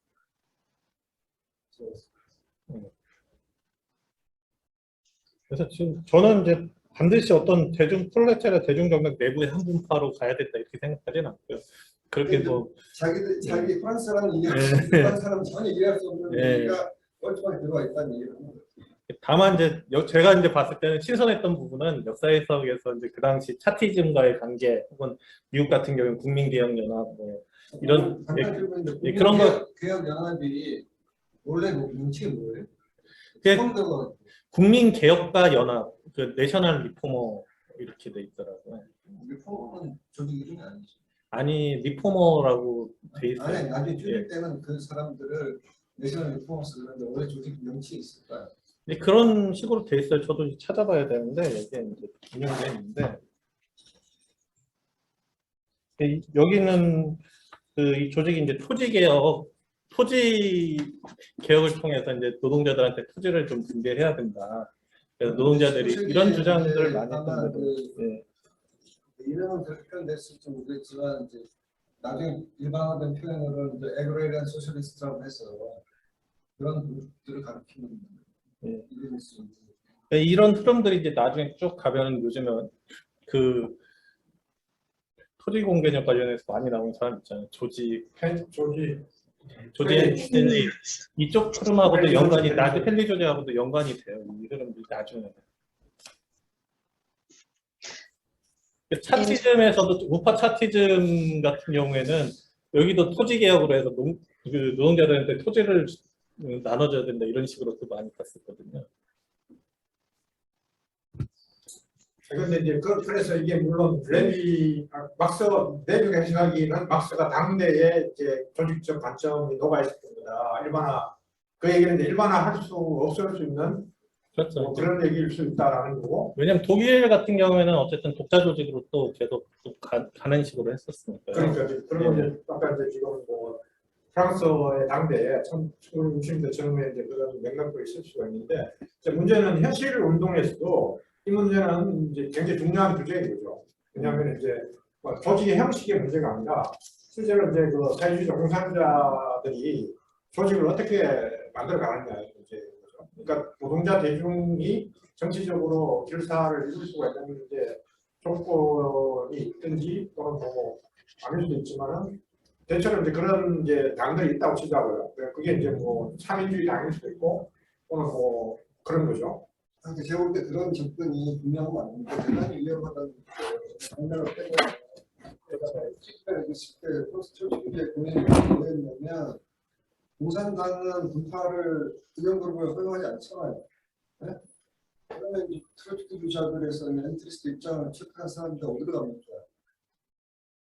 그래서 지금 저는 이제 반드시 어떤 프롤레타리아 대중정당 내부의 한 분파로 가야 된다 이렇게 생각하지는 않고요. 그렇게 뭐 자기 프랑스 사람은 이해할 수 없는, 프랑스 사람은 전혀 이해할 수 없는 얘기가 뻘쭘하게 들어가 있다는 얘기를 하는 거예요. 다만 이제 제가 이제 봤을 때는 신선했던 부분은 역사 해석에서 이제 그 당시 차티즘과의 관계, 혹은 미국 같은 경우는 국민개혁연합 뭐 이런 그런 거, 개혁연합이 원래 명칭이 뭐예요? 국민개혁가 연합, 그 내셔널 리포머 이렇게 돼 있더라고요. 리포머는 조직 이름이 아니죠. 아니 리포머라고 돼 있어요. 아니 나중에 줄일 때는 그 사람들을 내셔널 리포머스 그런데 원래 조직 명칭이 있을까요? 그런 식으로 돼 있어요. 저도 찾아봐야 되는데 여기에 이제 인용돼 있는데, 여기는 이 조직이 이제 토지 개혁을 통해서 이제 노동자들한테 토지를 좀 분배해야 된다. 그래서 노동자들이 이런 주장들을 많이 했던 거죠. 이름은 그렇게 표현됐을지 모르겠지만 이제 나중에 일반화된 표현으로 이제 에그레리안 소셜리스트라고 해서 그런 그룹들을 가리키는 이름일 수 있는. 이런 흐름들이 이제 나중에 쭉 가면 요즘은 그 토지 공개념 관련해서 많이 나오는 사람 있잖아요. 조지 이쪽 흐름하고도 연관이, 헨리 조지하고도 연관이 돼요. 이 흐름들이 나중에. 차티즘에서도 우파 차티즘 같은 경우에는 여기도 토지 개혁으로 해서 노동자들한테 토지를 나눠줘야 된다 이런 식으로 또 많이 봤었거든요. 그런데 이제 그래서 이게 물론 레비가 생각하기에는 막스가 당내에 이제 조직적 관점이 녹아 있을 겁니다. 그 얘기는 일반화할 수 없을 수 있는 그렇죠. 뭐 그런 얘기일 수 있다라는 거고. 왜냐하면 독일 같은 경우에는 어쨌든 독자 조직으로 또 계속 가는 식으로 했었으니까. 그러니까 그리고 이제 아까 이제 지금 뭐 프랑스의 당대에 1960년대 처음에 이제 그런 맥락도 있을 수가 있는데, 이제 문제는 현실 운동에서도 이 문제는 이제 굉장히 중요한 주제인 거죠. 왜냐하면 이제 조직의 형식의 문제가 아니라 실제로 이제 그 사회주의 공산자들이 조직을 어떻게 만들어 가느냐 이제 거죠. 그러니까 노동자 대중이 정치적으로 결사를 이룰 수가 있는 이제 조건이 있든지 또는 뭐 아닐 수도 있지만은 대체로 이제 그런 이제 당들이 있다고 치자고요. 그게 이제 뭐 사민주의 당일 수도 있고 또는 뭐 그런 거죠. 제가 볼 때 그런 접근이 분명히 맞는데 대단히 위험하다는 장면을 빼고 제가 있을 때 포스트초기에 고민이 뭐였냐면 공산당은 분파를 그 정도로 허용하지 않잖아요. 네? 그러면 이 트로츠키주의자들에서 엔트리스트 입장을 체크한 사람들 어디로 갑니까?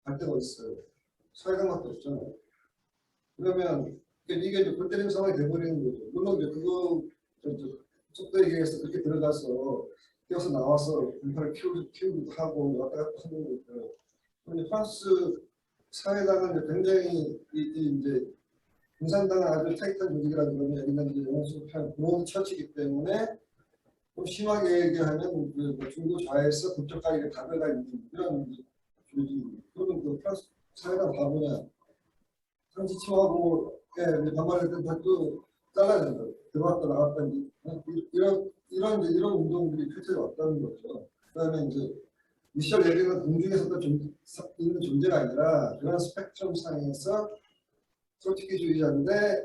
갈 데가 있어요. 사회당밖에 없잖아요. 그러면 이게 이제 골 때리는 상황이 돼버리는 거죠. 물론 이제 그거 속도 얘기해서 그렇게 들어가서 뛰어서 나와서 분파를 키우기도 하고 왔다 갔다 하는 거죠. 그런데 프랑스 사회당은 이제 굉장히 이제 공산당은 아주 타이트한 조직이라는 거는 여기는 이제 영수한 그런 처치이기 때문에 좀 심하게 얘기하면 그 중도 좌에서 북쪽까지 다가가 있는 이런 조직. 그러면 그 프랑스 사회당 바보냐? 상시 치하고 반발할 때 또 잘라야 된다. 들어왔다 나왔다 이런 운동들이 실제로 왔다는 거죠. 그다음에 이제 미셸 레빈은 공중에서도 있는 존재가 아니라 그런 스펙트럼 상에서 트로츠키주의자인데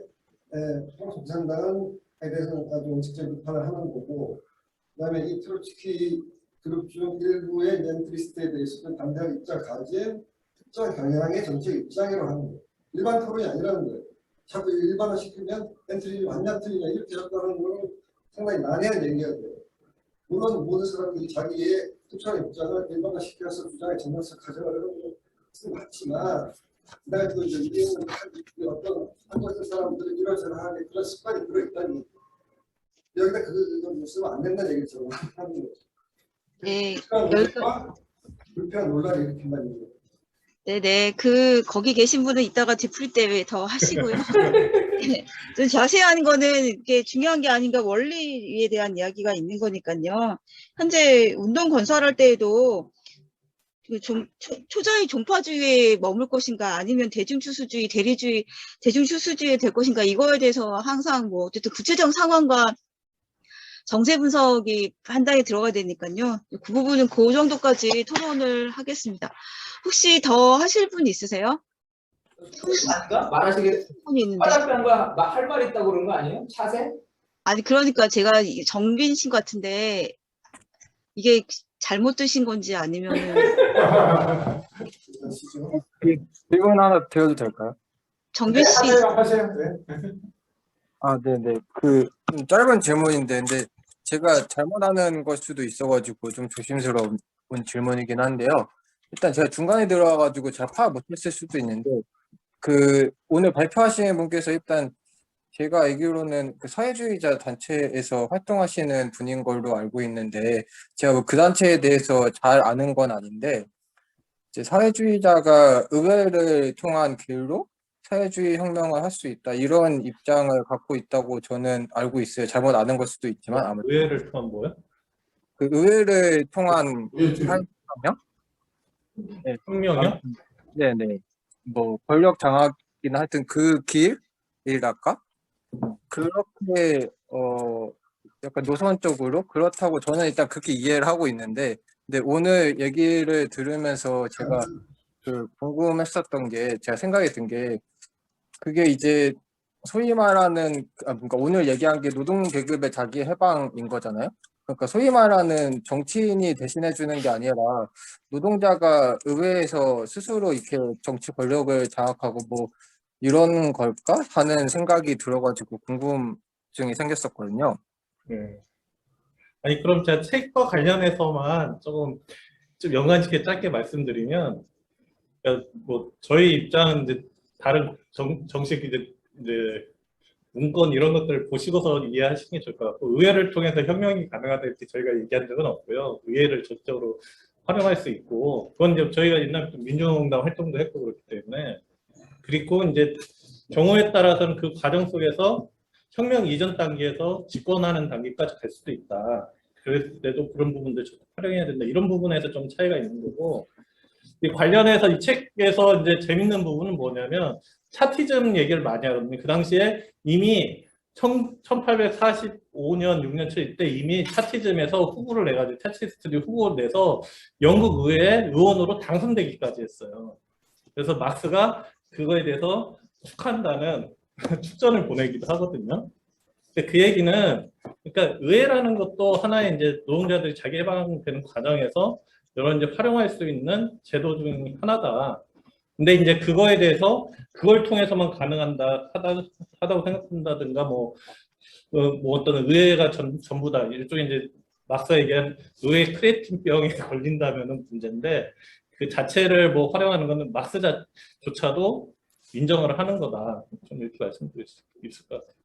공산당에 대해서는 아주 원칙적인 비판을 하는 거고, 그다음에 이 트로츠키 그룹 중 일부의 엔트리스트에 대해서는 반대할 입장을 가진 특정 경향의 정책 입장이라고 하는 거예요. 일반 토론이 아니라는 거예요. 자꾸 일반화 시키면 엔트리는 완전 틀리냐 이렇게 한다는 건 상당히 난해한 얘기가 돼요. 물론 모든 사람들이 자기의 특정한 입장을 일반화 시켜서 주장의 정당성 가져가려는 것은 맞지만, 그다음에 또 이제 이게는 어떤 한국의 사람들은 이러저러하게 그런 습관이 들어있다니 여기다 그거 쓰면 안 된다는 얘기처럼 하는 거죠. 네, 불편한 논란을 일으킨다는 거죠. 네네. 거기 계신 분은 이따가 뒤풀이 때 더 하시고요. 네, 좀 자세한 거는 이게 중요한 게 아닌가 원리에 대한 이야기가 있는 거니까요. 현재 운동 건설할 때에도 그 초자의 종파주의에 머물 것인가 아니면 대중추수주의, 대중추수주의에 될 것인가 이거에 대해서 항상 뭐 어쨌든 구체적 상황과 정세 분석이 판단에 들어가야 되니까요. 그 부분은 그 정도까지 토론을 하겠습니다. 혹시 더 하실 분 있으세요? 아닌가? 말하시게 분이 있는데. 화답한 거야? 할 말 있다고 그런 거 아니에요? 차세? 아니 그러니까 제가 정빈 씨 같은데 이게 잘못 드신 건지 아니면은 질문 하나 드려도 될까요? 정빈 씨 하세요. 네. 아, 네네. 좀 짧은 질문인데, 근데 제가 잘못하는 걸 수도 있어가지고 좀 조심스러운 질문이긴 한데요. 일단 제가 중간에 들어와가지고 잘 파악 못했을 수도 있는데, 오늘 발표하시는 분께서 일단 제가 알기로는 그 사회주의자 단체에서 활동하시는 분인 걸로 알고 있는데, 제가 그 단체에 대해서 잘 아는 건 아닌데, 이제 사회주의자가 의회를 통한 길로 사회주의 혁명을 할 수 있다 이런 입장을 갖고 있다고 저는 알고 있어요. 잘못 아는 걸 수도 있지만 아무튼 의회를 통한 뭐요? 그 의회를 통한 사회혁명? 네, 혁명이요? 네네. 뭐 권력 장악이나 하여튼 그 길이랄까? 그렇게 약간 노선적으로 그렇다고 저는 일단 그렇게 이해를 하고 있는데, 근데 오늘 얘기를 들으면서 제가 궁금했었던 게, 제가 생각이 든 게 그게 이제 소위 말하는 그러니까 오늘 얘기한 게 노동 계급의 자기 해방인 거잖아요. 그러니까 소위 말하는 정치인이 대신해 주는 게 아니라 노동자가 의회에서 스스로 이렇게 정치 권력을 장악하고 뭐 이런 걸까 하는 생각이 들어가지고 궁금증이 생겼었거든요. 네. 아니 그럼 제가 책과 관련해서만 좀 연관짓게 짧게 말씀드리면, 그러니까 뭐 저희 입장은 이제 다른 정식 이제 문건 이런 것들을 보시고서 이해하시는 게 좋을 것 같고, 의회를 통해서 혁명이 가능하다 이렇게 저희가 얘기한 적은 없고요. 의회를 적극적으로 활용할 수 있고, 그건 이제 저희가 옛날에 민주노동당 활동도 했고 그렇기 때문에, 그리고 이제 경우에 따라서는 그 과정 속에서 혁명 이전 단계에서 집권하는 단계까지 갈 수도 있다. 그랬을 때도 그런 부분들 활용해야 된다. 이런 부분에서 좀 차이가 있는 거고, 이 관련해서 이 책에서 이제 재밌는 부분은 뭐냐면 차티즘 얘기를 많이 하거든요. 그 당시에 이미 1845년, 6년 초 이때 이미 차티즘에서 후보를 내가지고 차티스트리 후보를 내서 영국 의회 의원으로 당선되기까지 했어요. 그래서 막스가 그거에 대해서 축하한다는 축전을 보내기도 하거든요. 근데 그 얘기는 그러니까 의회라는 것도 하나의 이제 노동자들이 자기 해방되는 과정에서 여러 이제 활용할 수 있는 제도 중 하나다. 근데 이제 그거에 대해서 그걸 통해서만 하다고 생각한다든가 뭐 어떤 의회가 전부다. 일종의 이제 막사 얘기한 의회 크레틴병에 걸린다면은 문제인데 그 자체를 뭐 활용하는 거는 막스조차도 인정을 하는 거다. 좀 이렇게 말씀드릴 수 있을 것 같아요.